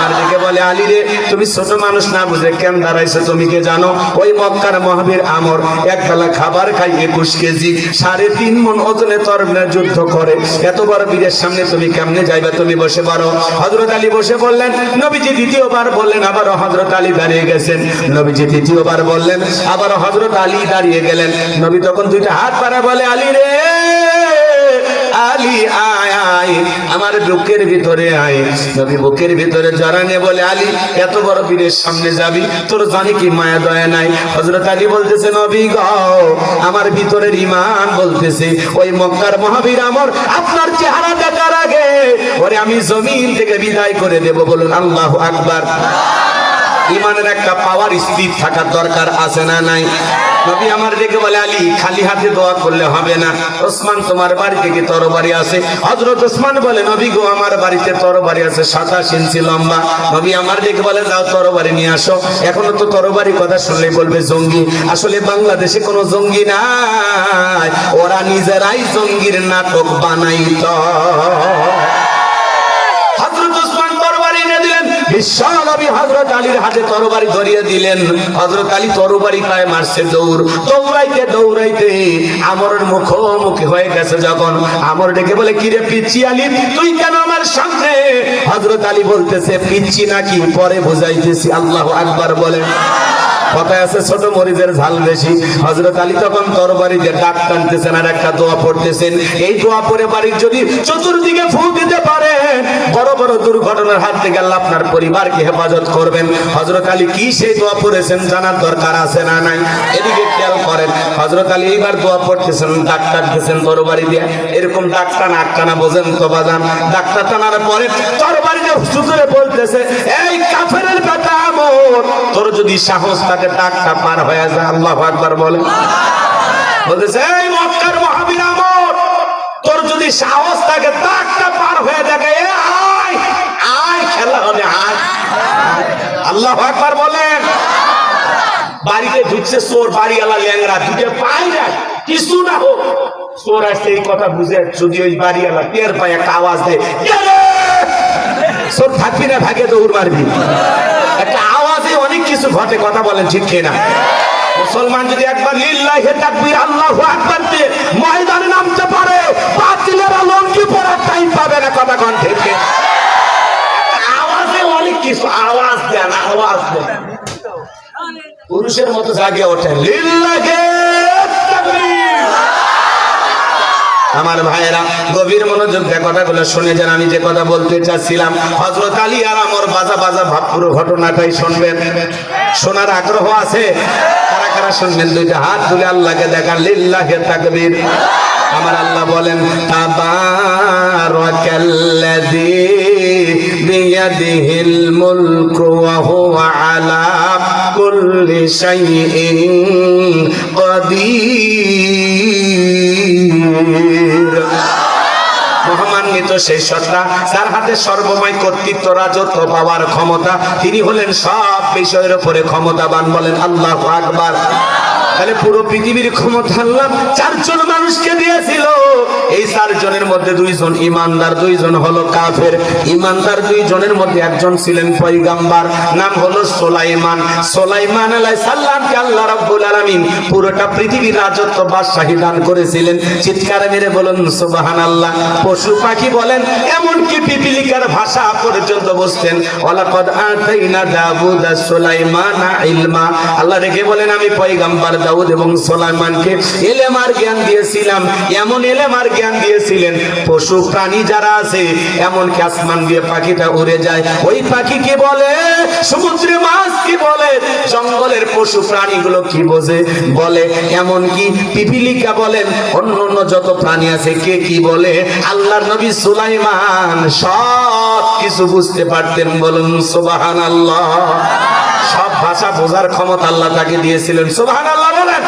আর ডেকে বলে, আলী রে, তুমি ছোট মানুষ না বুঝে কেন দাঁড়াইছো? তুমি কে জানো ওই মক্কার মহাবীর আমর এক বেলা খাবার খাই 21 কেজি 3.5 মণ ওজনে তরবারি যুদ্ধ করে, এত বড় বীরের সামনে তুমি কেমনে যাইবা? তুমি বসে পারো। হযরত আলী বসে বললেন। নবীজি দ্বিতীয়বার বললেন, আবার হযরত আলী দাঁড়িয়ে গেছেন। নবীজি তৃতীয়বার বললেন, আবার হযরত আলী দাঁড়িয়ে গেলেন। নবী তখন দুইটা হাত পাড়া বলে, আলী রে, আলী আয় আয়, আমার বুকের ভিতরে আয়। নবী বুকের ভিতরে জড়ানে বলে, আলী এত বড় বীরের সামনে যাবি, তোর জানি কি মায়া দয়া নাই? হযরত আলী বলতেছে, নবী গো, আমার ভিতরের ঈমান বলতেছে ওই মক্কার মহাবীর আমর আপনার চেহারা দেখার আগে ওরে আমি জমিন থেকে বিদায় করে দেব। বলুন আল্লাহু আকবার। ঈমানের একটা পাওয়ার স্থির থাকার দরকার আছে না নাই? নবী আমার দেখে বলে, আলী খালি হাতে দোয়া করলে হবে না। ওসমান, তোমার বাড়িতে কি তরবারি আছে? হযরত ওসমান বলে, নবী গো, আমার বাড়িতে তরবারি আছে 27 ইঞ্চি লম্বা। নবী আমার দেখে বলে, যাও তরবারি নিয়ে আসো। এখনো তো তরবারি কথা শুনলে বলবে জঙ্গি। আসলে বাংলাদেশে কোনো জঙ্গি নাই, ওরা নিজেরাই জঙ্গির নাটক বানাইতো। বিশ্বনবী হযরত আলীর হাতে তরবারি ধরিয়ে দিলেন। হযরত আলী তরবারি পায় মারছে দৌড়, দৌড়াইতে দৌড়াইতে আমরের মুখোমুখি হয়ে গেছে। যখন আমর ডেকে বলে, কিরে পিচ্চি আলী, তুই কেন আমার সামনে? হযরত আলী বলতেছে, পিচ্চি নাকি পরে বুঝাইতেছি। আল্লাহু আকবার বলে। কথায় আছে ছোট মরিচের ঝাল বেশি। হযরত আলী তখন তরবারি দিয়ে ডাক টানতেছেন আর একটা দোয়া পড়তেছেন। এই দোয়া পড়ে বাড়ির যদি চতুর্দিকে ফু দিতে পারেন, বড় বড় দুর্ঘটনার হাত থেকে আল্লাহ আপনার পরিবারকে হেফাজত করবেন। হযরত আলী কি সেই দোয়া পড়েছেন জানার দরকার আছে না নাই? এদিকে খেয়াল করেন, হযরত আলী এইবার দোয়া পড়তেছেন, ডাক টানতেছেন তরবারি দিয়ে। এরকম ডাক টানা আট টানা বোঝেন তো বাজান? ডাকটা টানার পরে তরবারি দিয়ে হুজুরে বলতেছে, এই কাফেরের বেটা আমর, তোর যদি সাহস থাকে ডাকটা পার হয়ে যায়। আল্লাহু আকবার বলে। বলতেছে, এই মক্কার মহাবীর আমর, তোর যদি সাহস থাকে ডাকটা পার হয়ে যায়, আয় আয়, খেলা হবে, আয়। আল্লাহু আকবার বলেন। বাড়িতে ঢুকছে চোর, বাড়িওয়ালা ল্যাংরা, দুটো পায় না, কিছু না হোক, চোর আসছে এই কথা বুঝে যদি ওই বাড়িওয়ালা টের পায়, একটা আওয়াজ দেয়, চোর থাকবি না, ভাগে দৌড় মারবি। একটা আওয়াজে অনেক কিছু ঘটে, কথা বলেন ঠিক কিনা? মুসলমান যদি একবার লিল্লাহি তাকবীর আল্লাহু আকবার দিয়ে ময়দানে নামতে পারে, বাতিলেরা লঙ্গি পরার টাইম পাবে না। কথা কোন ঠিক? আওয়াজে অনেক কিছু, আওয়াজ দেন, আওয়াজ দেন, পুরুষের মতো জাগে ওঠেন, লিল্লাহি তাকবীর। আমার ভাইয়েরা, গভীর মনোযোগ দিয়ে কথাগুলো শুনে যান। আমি যে কথা বলতে চাচ্ছিলাম, হযরত আলী আর আমর বাজা বাজা ভাব পুরো ঘটনাটাই শুনবেন। শোনার আগ্রহ আছে? কারা কারা শুনবেন? দুইটা হাত তুলে আল্লাহকে দেখান, লিল্লাহি তাকবীর। আমার আল্লাহ বলেন, তাবারাকাল্লাযী বিয়াদিহিল মুলকু ওয়া হুয়া আলা কুল্লি শাইইন কাদির। মহামান্বিত সেই সত্তা, যার হাতে সর্বময় কর্তৃত্ব, রাজত্ব পাওয়ার ক্ষমতা, তিনি হলেন সব বিষয়ের উপরে ক্ষমতাবান। বলেন আল্লাহু আকবার। তাহলে পুরো পৃথিবীর ক্ষমতা আল্লাহ চারজন মানুষকে দিয়েছিল। এই চারজনের মধ্যে দুইজন ইমানদার, দুইজন হলো কাফের। ইমানদার দুইজনের মধ্যে একজন ছিলেন পয়গাম্বার, নাম হলো সুলাইমান। সুলাইমান আলাইহিস সালামকে আল্লাহ রাব্বুল আলামিন পুরোটা পৃথিবীর রাজত্ব বাদশাহী দান করেছিলেন। চিৎকার মেরে বলুন সুবহানাল্লাহ। পশু পাখি বলেন, এমনকি পিপিলিকার ভাষা পর্যন্ত বুঝতেন। ওয়ালাকাদ আতাইনা দাউদা সুলাইমানা ইলমা। আল্লাহ রেখে বলেন, আমি পয়গাম্বার দাউদ এবং সুলাইমানকে ইলম আর জ্ঞান দিয়েছিলাম। এমন ইলম আর জ্ঞান দিয়েছিলেন, পশু প্রাণী যারা আছে, এমনকি আসমান দিয়ে পাখিটা উড়ে যায়, ওই পাখি কি বলে, সমুদ্রে মাছ কি বলে, জঙ্গলের পশু প্রাণীগুলো কি বোঝে বলে, এমনকি পিপিলিকা বলেন, অন্য যত প্রাণী আছে কে কি বলে, আল্লাহর নবী সুলাইমান সব কিছু বুঝতে পারতেন। বলুন সুবহানাল্লাহ। সব ভাষা বোঝার ক্ষমতা আল্লাহ তাকে দিয়েছিলেন। সুবহানাল্লাহ বলেন।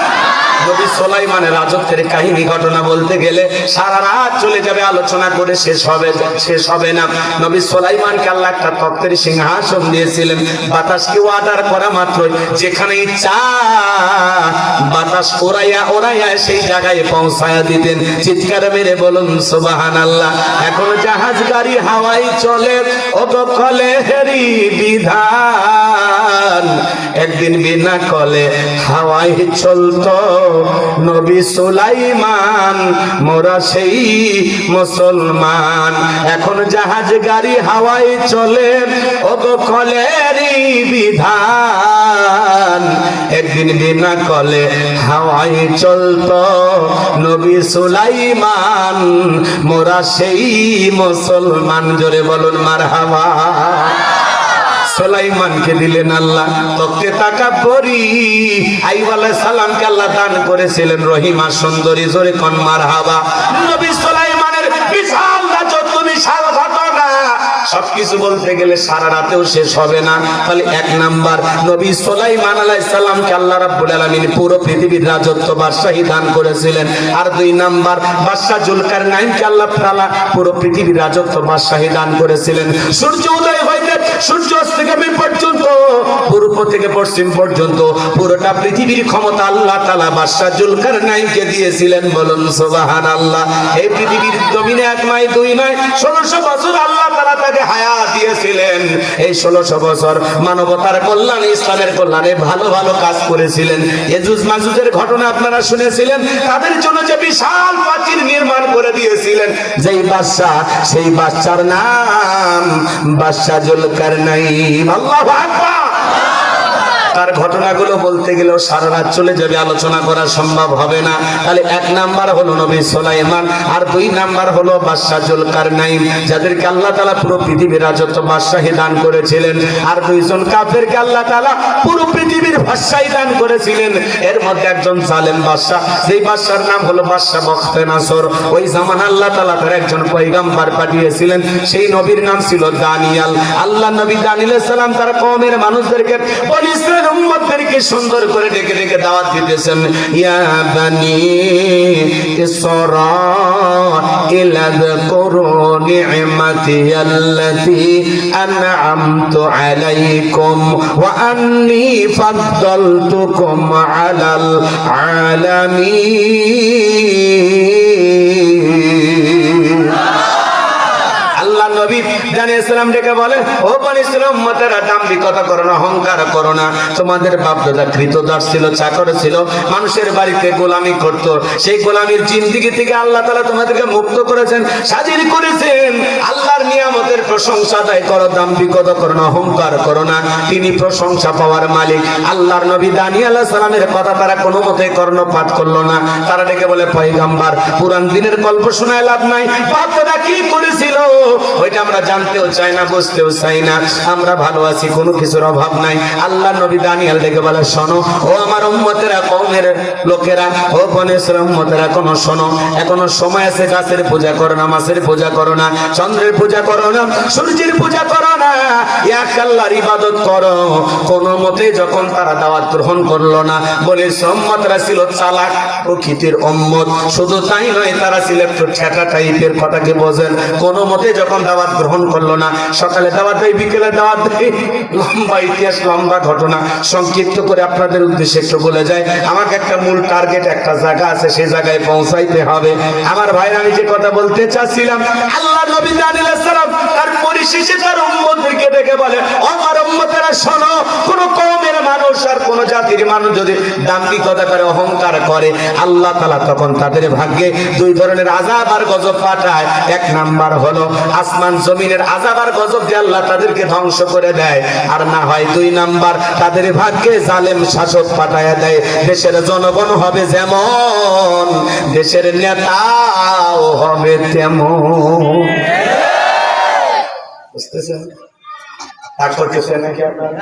নবী সুলাইমানের রাজত্বের কাহিনী ঘটনা বলতে গেলে সারা রাত চলে যাবে, আলোচনা করে শেষ হবে না। নবী সুলাইমানকে আল্লাহ একটা তক্তের সিংহাসন দিয়েছিলেন। বাতাসকে অর্ডার করা মাত্রই যেখানে ইচ্ছা বাতাস ওরাইয়া সেই জায়গায় পৌঁছায়া দিতেন। চিৎকার মেরে বলুন সুবহানাল্লাহ। এখন জাহাজ গাড়ি হাওয়ায় চলে, ওগো কলে হেরি বিধান। একদিন বিনা কলে হাওয়ায় চলতো নবী সুলাইমান, মোরা সেই মুসলমান। এখন জাহাজ গাড়ি হাওয়ায় চলে, ওগো কলেরই বিধান। একদিন বিনা কলে হাওয়ায় চলতো নবী সুলাইমান, মোরা সেই মুসলমান। জোরে বলুন মারহাবা। সুলাইমানকে দিলেন আল্লাহ তক্তে তাকাব্বরি। আইয়ুব আলাইহিস সালামকে আল্লাহ দান করেছিলেন রহিমা সুন্দরী। জোরে কোন মারহাবা। নবী সুলাইমানের বিশাল রাজত্ব, বিশাল ঘটনা, সবকিছু বলতে গেলে সারা রাতেও শেষ হবে না। তাহলে এক নাম্বার, নবী সুলাইমান আলাইহিস সালামকে আল্লাহ রাব্বুল আলামিন পুরো পৃথিবীর রাজত্ব বাদশাহী দান করেছিলেন। আর দুই নাম্বার, বাদশা জুলকারনাইনকে আল্লাহ তাআলা পুরো পৃথিবীর রাজত্ব বাদশাহী দান করেছিলেন। সূর্য উদয় হইতে সূর্য অস্তগামী পর্যন্ত, পূর্ব থেকে পশ্চিম পর্যন্ত পুরোটা পৃথিবীর ক্ষমতা আল্লাহ তাআলা বাদশা জুলকারনাইনকে দিয়েছিলেন। বলুন সুবহানাল্লাহ। এই পৃথিবীর জমিনে এক নয় দুই নয় 1600 বছর আল্লাহ তাআলা তাকে হায়াত দিয়েছিলেন। এই 1600 বছর মানবতার কল্যাণে, ইসলামের কল্যাণে ভালো ভালো কাজ করেছিলেন। ইয়াজুজ মাজুজের ঘটনা আপনারা শুনেছিলেন। তাদের জন্য যে বিশাল প্রাচীর নির্মাণ করে দিয়েছিলেন যেই বাদশা, সেই বাদশার নাম বাদশা জুলকারনাইন। আল্লাহু আকবার। তার ঘটনাগুলো বলতে গেলেও সারা রাত চলে যাবে, আলোচনা করা সম্ভব হবে না। তাহলে এক নাম্বার হলো নবী সুলাইমান, আর দুই নাম্বার হলো বাদশা জুলকারনাইন, যাদেরকে আল্লাহ তাআলা পুরো পৃথিবীর রাজত্ব বাদশাহী দান করেছিলেন। আর দুইজন কাফেরকে আল্লাহ তাআলা পুরো পৃথিবীর বাদশাহী দান করেছিলেন। এর মধ্যে একজন জালেম বাদশা, যেই বাদশার নাম হলো বাদশা বখতেনাসর। ওই জামানা আল্লাহ তাআলা তার একজন পয়গম্বর পাঠিয়েছিলেন, সেই নবীর নাম ছিল দানিয়াল। আল্লাহ নবী দানিয়াল আলাইহিস সালাম তার কওমের মানুষদেরকে, বনি ইসরাইল উম্মতদেরকে সুন্দর করে ডেকে ডেকে দাওয়াত দিতেছেন। ইয়া বানি ইসরাঈল আযকুরু নি'মাতি আল্লাতী আন'আমতু আলাইকুম ওয়া আন্নী ফাদ্দালতুকুম আলাল আলামিন। আল্লাহ নবী জানিয়েছিলাম ডেকে বলে, ও বনি ইসরাঈল উম্মতেরা, দাম্ভিকতা করো না, অহংকার করো না। তোমাদের বাপ দাদা কৃতদাস ছিল, চাকর ছিল, মানুষের বাড়িতে গোলামি করত। সেই গোলামির জিন্দেগি থেকে আল্লাহ তাআলা তোমাদেরকে মুক্ত করেছেন, স্বাধীন করেছেন। আল্লাহর নিয়ামতের প্রশংসা আদায় করো, দাম্ভিকতা করো না, অহংকার করো না। তিনি প্রশংসা পাওয়ার মালিক। আল্লাহর নবী দানিয়াল আলাইহিস সালামের কথা তারা কোনো মতে কর্ণপাত করলো না। তারা ডেকে বলে, পয়গম্বর, পুরান দিনের গল্প শোনায় লাভ নাই। বাপ দাদা কি করেছিল ওইটা আমরা জানতেও চাই না, বুঝতেও চাই না। আমরা ভালো আছি, কোনো কিছুর অভাব নাই। আল্লাহ নবী দানিয়াল ডেকে বলে, শোনো ও আমার উম্মতেরা, কওমের লোকেরা, ও বনি ইসরাঈল উম্মতেরা, এখনো শোনো, এখনো সময় আছে। গাছের পূজা করো না, মাছের পূজা করো না, চন্দ্রের পূজা করো না, সূর্যের পূজা করো না, এক আল্লাহর ইবাদত করো। কোন মতে যখন তারা দাওয়াত গ্রহণ করলো না, বলে উম্মতরা ছিল চালাক প্রকৃতির উম্মত। শুধু তাই নয়, তারা ছিল একটু ঠেটা টাইপের, কথাকে বোঝেন। কোন মতে যখন দাওয়াত গ্রহণ করলো না, সকালে দাওয়াত দেয়, বিকেলে দাওয়াত দেয়, লম্বা ইতিহাস, লম্বা ঘটনা। সংক্ষিপ্ত করে আপনাদের উদ্দেশ্যে একটু বলে যায়, আমাকে একটা মূল টার্গেট, একটা জায়গা আছে, সেই জায়গায় পৌঁছাইতে হবে। আমার ভাই, আমি যে কথা বলতে চাচ্ছিলাম, আল্লাহ নবী আলাইহিস সালাম তার পরিশেষে তার উম্মতদেরকে ডেকে বলে, আমার উম্মতেরা শোনো, কোন কওমের মানুষ আর কোন জাতির মানুষ যদি দাম্ভিকতা করে, অহংকার করে, আল্লাহ তাআলা তখন তাদের ভাগ্যে দুই ধরনের আযাব আর গজব পাঠায়। এক নাম্বার হলো আসমান জমিনের আযাব আর গজব দিয়ে আল্লাহ তাদেরকে ধ্বংস করে দেয়। আর না হয় দুই নাম্বার, তাদের ভাগ্যে জালেম শাসক পাঠায় দেয়। দেশের জনগণ হবে যেমন, দেশের নেতাও হবে তেমন। বুঝতেছেন? তা করতেছেন নাকি আপনারা?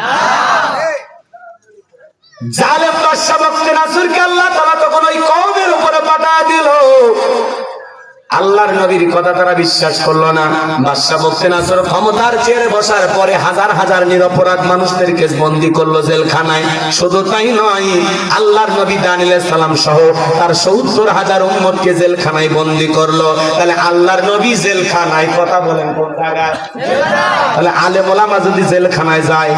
জালেম বাদশা বখতে নাসুরকে আল্লাহ তাআলা তখন ওই কওমের উপরে পাঠিয়ে দিল। আল্লাহর নবীর কথা তারা বিশ্বাস করলো না। বাদশা বখতে নাসর ক্ষমতার চেয়ারে বসার পরে হাজার হাজার নিরপরাধ মানুষদেরকে বন্দী করলো জেলখানায়। শুধু তাই নয়, আল্লাহর নবী দানিয়েল আলাইহিস সালাম সহ তার ৭০,০০০ উম্মতকে জেলখানায় বন্দী করলো। তাহলে আল্লাহর নবী জেলখানায়, কথা বলেন কোন জায়গায়? তাহলে আলেম ওলামা যদি জেলখানায় যায়,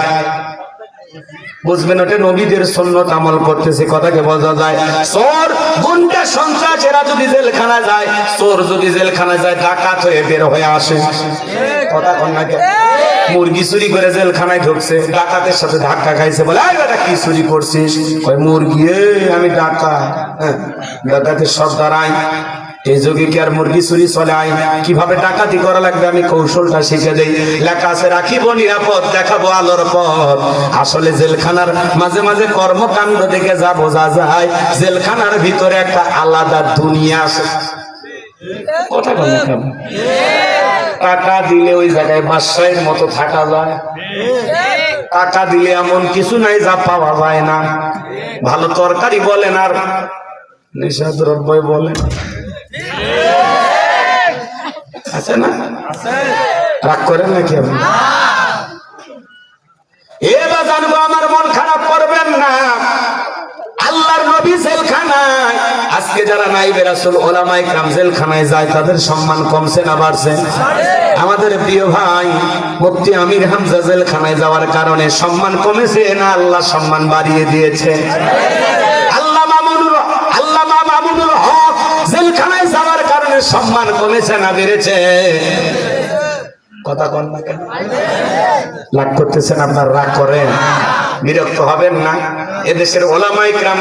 বুঝবেন ওটা নবীদের সুন্নাত আমল করতেছে, কথাকে বোঝা যায়। চোর, গুন্ডা, সন্ত্রাসীরা যদি জেলখানা যায়, চোর যদি জেলখানা যায়, ডাকাত হয়ে বের হয়ে আসে, কথা কোন নাকি? মুরগি চুরি করে জেলখানায় ঢুকছে, ডাকাতের সাথে ধাক্কা খাইছে, বলে এই বেটা কি চুরি করছিস? কয় মুরগি, আমি ডাকাত। ডাকাতের সব দাঁড়ায়। এই যুগে কি আর মুরগি চুরি চলে? আয় কিভাবে ডাকাতি করা লাগবে আমি কৌশলটা শিখে দেই। লেখা আছে, রাখিব নিরাপদ, দেখাবো আলোর পথ। আসলে জেলখানার মাঝে মাঝে কর্মকাণ্ড দেখে যা বোঝা যায়, জেলখানার ভিতরে একটা আলাদা দুনিয়া আছে। কথা বলেন কেন? টাকা দিলে ওই জায়গায় বাদশাহের মতো থাকা যায়। টাকা দিলে এমন কিছু নাই যা পাওয়া যায় না। ভালো তরকারি বলেন আর নেশা দ্রব্য বলেন, আছে না? রাগ করেন নাকি আপনি? এবার জানবো, আমার মন খারাপ করবেন না। আল্লাহর নবী জেলখানায়, আজকে যারা নাইবে রাসূল ওলামায়ে কেরাম জেলখানায় যায়, তাদের সম্মান কমছে না বাড়ছে? আমাদের প্রিয় ভাই মুফতি আমির হামজা জেলখানায় যাওয়ার কারণে সম্মান কমেছে না আল্লাহ সম্মান বাড়িয়ে দিয়েছে? আল্লামা মামুনুল হক জেলখানায় যাওয়ার কারণে সম্মান কমেছে না বেড়েছে? কথা বল না কেন? রাগ করতেছেন আপনার? রাগ করেন, বিরক্ত হবেন না। এদেশের ওলামায়ে কেরাম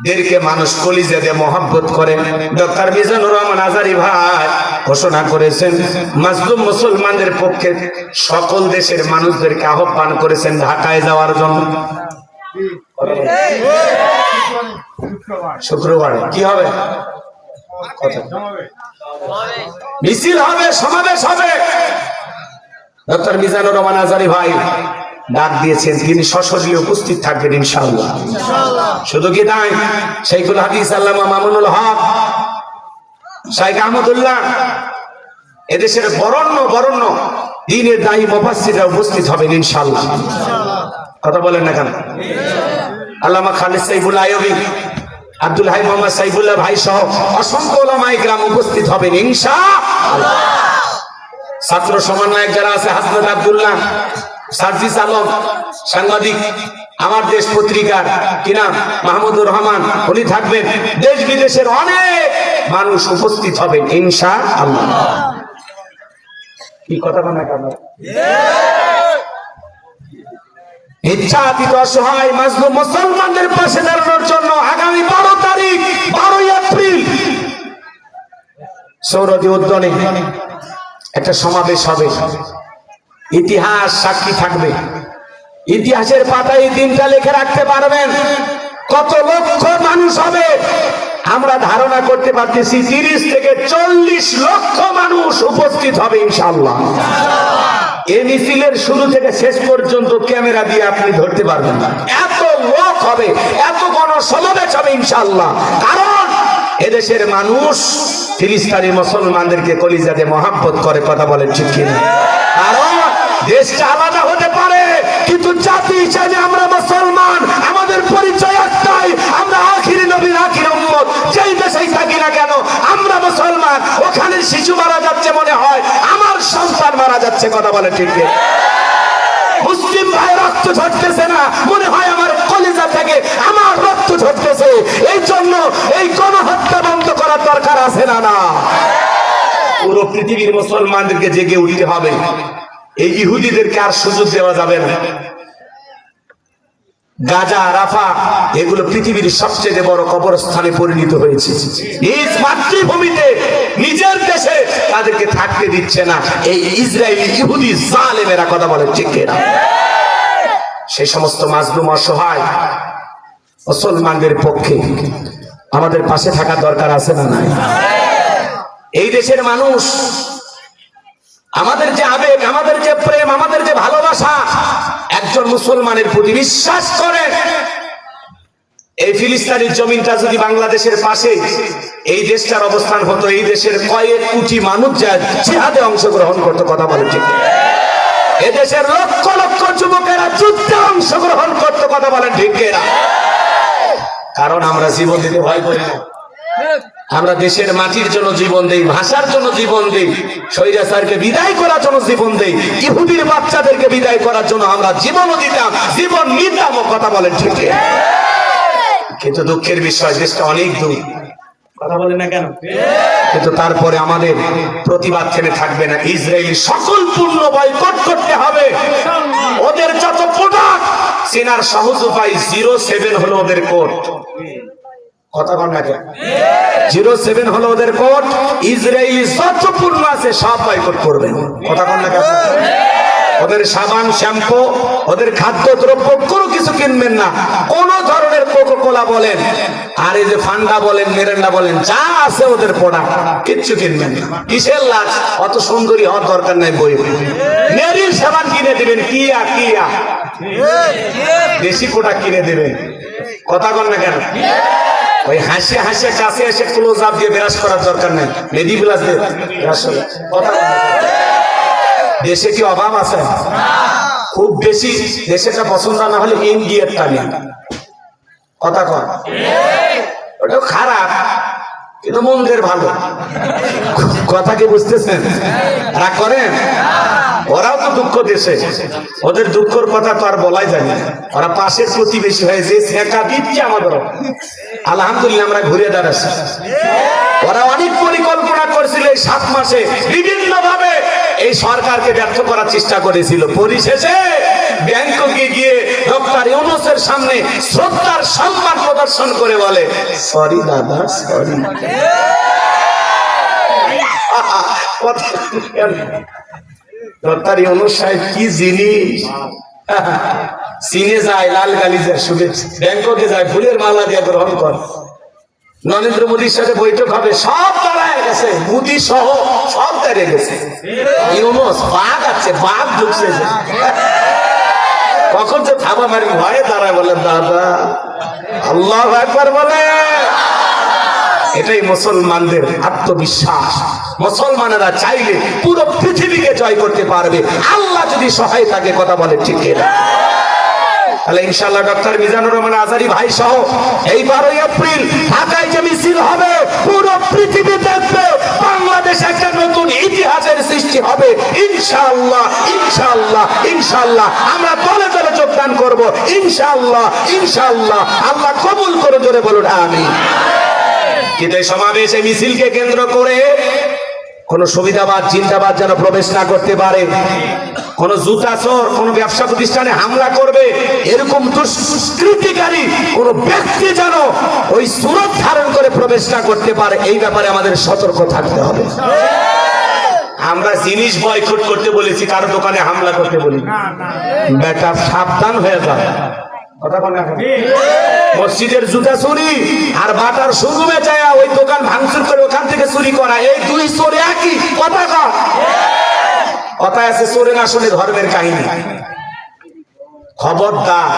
দেরকে মানুষ কলিজা দিয়ে মহব্বত করে। ডক্টর মিজানুর রহমান আজারি ভাই ঘোষণা করেছেন, মাজলুম মুসলমানদের পক্ষে সকল দেশের মানুষদেরকে আহ্বান করেছেন ঢাকায় যাওয়ার জন্য। শুক্রবারে কি হবে? মিছিল হবে, সমাবেশ হবে। ডক্টর মিজানুর রহমান আজারি ভাই ডাক দিয়েছেন, তিনি সশরীরে উপস্থিত থাকবেন ইনশাআল্লাহ। শুধু কি তাই, শাইখুল হাদিস আল্লামা মামুনুল হক, শাইখ আহমদুল্লাহ, এদেশের বরণ্য দ্বীনের দায়ী মুফাসসিররা উপস্থিত হবেন ইনশাআল্লাহ। কথা বলেন না কেন? আল্লামা খালিদ সাইফুল আইয়ুবী, আব্দুল হাই মোহাম্মদ সাইফুল্লাহ ভাই সহ অসংখ্য ওলামায়ে কেরাম উপস্থিত হবেন ইনশাআল্লাহ। ছাত্র সমন্বয়ক যারা আছে, হাসনাত আব্দুল্লাহ, সার্জিস আলম, সাংবাদিক, আমার দেশ পত্রিকার কি নাম, মাহমুদুর রহমান, উনি থাকবেন। দেশ বিদেশের অনেক মানুষ উপস্থিত হবেন ইনশাআল্লাহ। কি কথা বলেন আপনারা? ইচ্ছাতীত অসহায় মাজলুম মুসলমানদের পাশে দাঁড়ানোর জন্য আগামী 12 তারিখ 12 এপ্রিল সৌরদী উদ্যানে একটা সমাবেশ হবে। ইতিহাস সাক্ষী থাকবে, ইতিহাসের পাতায় এই দিনটা লিখে রাখতে পারবেন। কত লক্ষ মানুষ হবে আমরা ধারণা করতে পারতেছি, 30 থেকে 40 লক্ষ মানুষ উপস্থিত হবে ইনশাআল্লাহ। এই মিছিলের শুরু থেকে শেষ পর্যন্ত ক্যামেরা দিয়ে আপনি ধরতে পারবেন না, এত লোক হবে, এত গণসমাবেশ হবে ইনশাআল্লাহ। কারণ এদেশের মানুষ ফিলিস্তিনি মুসলমানদেরকে কলিজাতে মহাব্বত করে, কথা বলেন ঠিক কিনা? কারণ দেশটা আলাদা হতে পারে, কিন্তু জাতি হিসেবে আমরা মুসলমান, আমাদের পরিচয় একটাই, আমরা আখিরি নবীর আখির উম্মত। যেই দেশেই থাকি না কেন আমরা মুসলমান। ওখানে শিশু মারা যাচ্ছে মনে হয় আমার সন্তান মারা যাচ্ছে, কথা বলে ঠিক কিনা? মুসলিম ভাই রক্ত ঝরতেছে না মনে হয় আমার কলিজা থেকে আমার রক্ত ঝরতেছে। এই জন্য এই গণহত্যা বন্ধ করার দরকার আছে না? না, পুরো পৃথিবীর মুসলমানদেরকে জেগে উঠতে হবে। এই ইহুদিদেরকে আর সুযোগ দেওয়া যাবে না। গাজা, রাফা এগুলো পৃথিবীর সবচেয়ে বড় কবরস্থানে পরিণত হয়েছে। নিজ মাতৃভূমিতে নিজের দেশে তাদেরকে থাকতে দিচ্ছে না এই ইসরায়েলি ইহুদি জালেমেরা, কথা বলে ঠিক কিনা? সেই সমস্ত মাজলুম অসহায় মুসলমানদের পক্ষে আমাদের পাশে থাকার দরকার আছে না? নাই? এই দেশের মানুষ, আমাদের যে আবেগ, আমাদের যে প্রেম, আমাদের যে ভালোবাসা একজন মুসলমানের প্রতি বিশ্বাস করে। এই ফিলিস্তিনের জমিনটা যদি বাংলাদেশের পাশে এই দেশটার অবস্থান হতো, এই দেশের কয়েক কোটি মানুষ যায় জিহাদে অংশগ্রহণ করতো, কথা বলে ঠিক? এদেশের লক্ষ লক্ষ যুবকেরা যুদ্ধে অংশগ্রহণ করতো, কথা বলেন ঠিক কিনা? কারণ আমরা জীবন দিতে ভয় করি না। আমরা দেশের মাটির জন্য জীবন দেই, ভাষার জন্য জীবন দেই, স্বৈরাচারকে বিদায় করার জন্য জীবন দেই, ইহুদির বাচ্চাদেরকে বিদায় করার জন্য আমরা জীবনও দিতাম, জীবন নিতাম, কথা বলেন ঠিক? কিন্তু দুঃখের বিষয় দেশটা অনেক দূর, কথা বলেন না কেন? কিন্তু তারপরে আমাদের প্রতিবাদ থেমে থাকবে না। ইসরায়েলি সকল পূর্ণ বয়কট করতে হবে। ওদের যত প্রোডাক্ট চেনার সহজ উপায় 07 হলো ওদের কোড, কথা বল না কেন? 07 হলো ওদের কোড। ইসরায়েলি যত পূর্ণ আছে সব বয়কট করবেন, কথা বল না কেন? ওদের সাবান, শ্যাম্পু, ওদের খাদ্য দ্রব্য কোনো কিছু কিনবেন না। কোন ধরনের কোকা-কোলা বলেন আর এই যে ফান্ডা বলেন, মেরেন্ডা বলেন, যা আছে ওদের প্রোডাক্ট কিচ্ছু কিনবেন না। কিসের লাজ? অত সুন্দরী হওয়ার দরকার নাই। বই মেরির সাবান কিনে দেবেন, কিয়া কিয়া দেশি প্রোডাক্ট কিনে দেবেন, কথা বল না কেন? ওই হাসি হাসি কাছে এসে ক্লোজ আপ দিয়ে বিরাজ করার দরকার নেই। মেডি প্লাস দিয়ে কথা। দেশে কি অভাব আছে? খুব বেশি দেশেটা পছন্দ না হলে ইন্ডিয়ার টানি, কথা কর। ওটা খারাপ কিন্তু মন্দের ভালো, কথা কি বুঝতেছেন? রাগ করেন? ওরাও তো দুঃখ দেশে, ওদের দুঃখের কথা তো আর বলাই যায় না। ওরা পাশের প্রতিবেশী হয়ে যে শেখা দিচ্ছে আমাদের, আলহামদুলিল্লাহ আমরা ঘুরে দাঁড়াচ্ছি। ওরা অনেক পরিকল্পনা করছিল এই 7 মাসে, বিভিন্ন ভাবে এই সরকারকে ব্যর্থ করার চেষ্টা করেছিল। পরিশেষে ব্যাংককে গিয়ে ডক্টর ইউনূসের সামনে শ্রদ্ধার সম্মান প্রদর্শন করে বলে, সরি দাদা, সরি। ডক্টর ইউনূস সাহেব কি জিনিস! চীনে যায় লাল গালিজা শুভেচ্ছা, ব্যাংককে যায় ফুলের মালা দিয়ে গ্রহণ কর। নরেন্দ্র মোদীর সাথে বৈঠক হবে, সব দাঁড়ায় গেছে, মোদী সহ সব দাঁড়িয়ে গেছে। ইউনূস বাঘ আছে, বাঘ ঢুকছে। কখন যে থাবা মারি ভয়ে দাঁড়ায়, বলে দাদা, আল্লাহু আকবার বলে। এটাই মুসলমানদের আত্মবিশ্বাস। মুসলমানেরা চাইলে পুরো পৃথিবীকে জয় করতে পারবে আল্লাহ যদি সহায় থাকে, কথা বলে ঠিক কিনা? তাহলে ইনশাআল্লাহ ডক্টর মিজানুর রহমান আজারি ভাই সহ এই 12 এপ্রিল ঢাকায় যে মিছিল হবে, পুরো পৃথিবী দেখবে বাংলাদেশ একটা নতুন ইতিহাসের সৃষ্টি হবে ইনশাআল্লাহ, ইনশাআল্লাহ, ইনশাআল্লাহ। আমরা দলে দলে যোগদান করব ইনশাআল্লাহ, ইনশাআল্লাহ। আল্লাহ কবুল করে, জোরে বলুন আমিন। কিন্তু এই সমাবেশে মিছিলকে কেন্দ্র করে কোন সুবিধাবাদ চিন্তাবাদ যেন প্রবেশ না করতে পারে। কোন জুতা চোর কোন ব্যবসা প্রতিষ্ঠানে হামলা করবে এরকম দুষ্কৃতিকারী কোন ব্যক্তি যেন ওই সুরত ধারণ করে প্রবেশ না করতে পারে, এই ব্যাপারে আমাদের সতর্ক থাকতে হবে। আমরা জিনিস বয়কট করতে বলেছি, কারো দোকানে হামলা করতে বলি। বেটা সাবধান হয়ে যায়, মসজিদের জুতা চুরি আর বাটার শোরুমে যায় ওই দোকান ভাঙচুর করে ওখান থেকে চুরি করা, এই দুই চোর একই কথা। কথা আছে চোরে না শুনে ধর্মের কাহিনী। খবরদার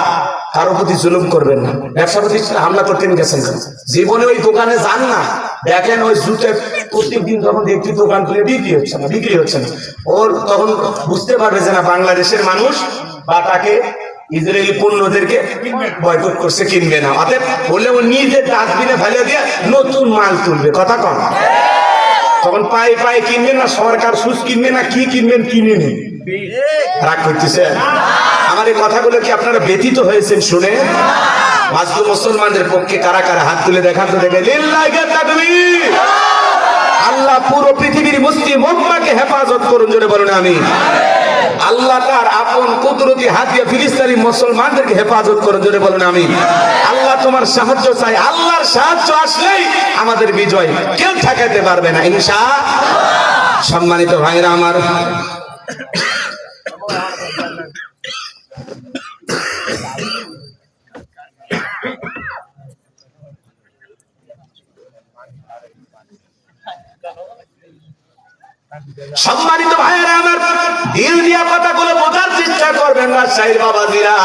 কারো প্রতি জুলুম করবেন না। ব্যবসা প্রতিষ্ঠানে হামলা করতে গেছেন, জীবনে ওই দোকানে যান না। দেখেন ওই জুতের প্রত্যেকদিন যখন দেখছি দোকান খুলে বিক্রি হচ্ছে না ওর তখন বুঝতে পারবে যে না বাংলাদেশের মানুষ বা তাকে ইসরায়েলি পণ্যদেরকে বয়কট করছে, কিনবে না। অতএব বলে ও নিজের ডাস্টবিনে ফেলে দিয়ে নতুন মাল তুলবে, কথা কম। তখন পায়ে পায়ে কিনবে না, সরকার সুচ কিনবে না, কি কিনবেন কিনে নিন। রাগ করতেছে আমার এই কথাগুলো কি আপনারা ব্যথিত হয়েছেন শুনে? মাজলুম মুসলমানদের পক্ষে কারা কারা হাত তুলে দেখান তো দেখে। লিল্লাহি তাকবীর। আল্লাহ পুরো পৃথিবীর মুসলিম উম্মাহকে হেফাজত করুন, জোরে বলুন আমিন। আল্লাহ তার আপন কুদরতি হাত দিয়ে ফিলিস্তিনি মুসলমানদেরকে হেফাজত করুন, জোরে বলুন আমিন। আল্লাহ তোমার সাহায্য চাই, আল্লাহর সাহায্য আসলেই আমাদের বিজয়, কেউ ঠেকাতে পারবে না ইনশাআল্লাহ। সম্মানিত ভাইরা আমার, সম্মানিত ভাইয়েরা আমার, দিল দিয়া কথাগুলো বোঝার চেষ্টা করবেন। রাজশাহীর বাবাজিরা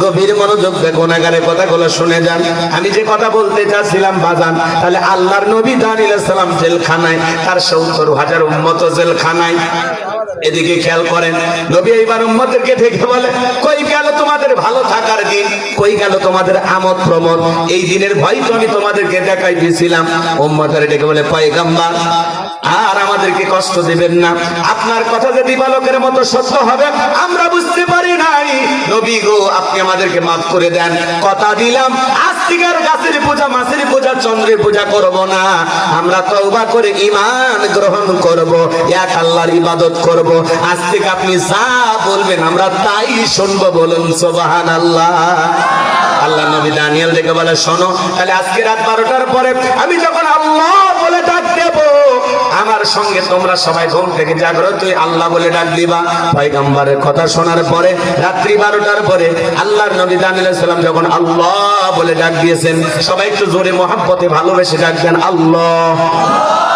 গভীর মনোযোগ দিয়ে গুনাহগারের কথাগুলো শুনে যান। আমি যে কথা বলতে চাচ্ছিলাম বাজান, তাহলে আল্লাহর নবী দানিয়েল আলাইহিস সালাম জেলখানায়, তার ৭০,০০০ উম্মত জেলখানায়। এদিকে খেয়াল করেন, নবী এইবার উম্মতদেরকে দেখে বলে, কই গেল তোমাদের ভালো থাকার দিন, কই গেল তোমাদের আমোদ প্রমোদ? এই দিনের ভয় তো আমি তোমাদেরকে দেখাই দিয়েছিলাম। উম্মতের ডেকে বলে, পয়গম্বর আর আমাদেরকে কষ্ট দিবেন না, আপনার কথা যে দিবালোকের মতো সত্য হবে আমরা বুঝতে পারি নাই। নবী গো, আপনি আমাদেরকে মাফ করে দেন, কথা দিলাম আজ থেকে আর গাছের পূজা, মাছের পূজা, চন্দ্রের পূজা করব না। আমরা তওবা করে ঈমান গ্রহণ করব, এক আল্লাহর ইবাদত করব। আজ থেকে আপনি যা বলবেন আমরা তাই শুনবো, বলুন সুবহানাল্লাহ। আল্লাহ নবী দানিয়েল দেখে বলে, শোনো, তাহলে আজকে রাত 12টার পরে আমি যখন আল্লাহ বলে ডাক দেব, আমার সঙ্গে তোমরা সবাই ঘুম থেকে জাগ্রত হয়ে আল্লাহ বলে ডাক দিবা। পয়গম্বরের কথা শোনার পরে রাত্রি 12টার পরে আল্লাহর নবী দানিয়েল আলাইহিস সালাম যখন আল্লাহ বলে ডাক দিয়েছেন, সবাই একটু জোরে মহব্বতে ভালোবেসে ডাক দেন আল্লাহ।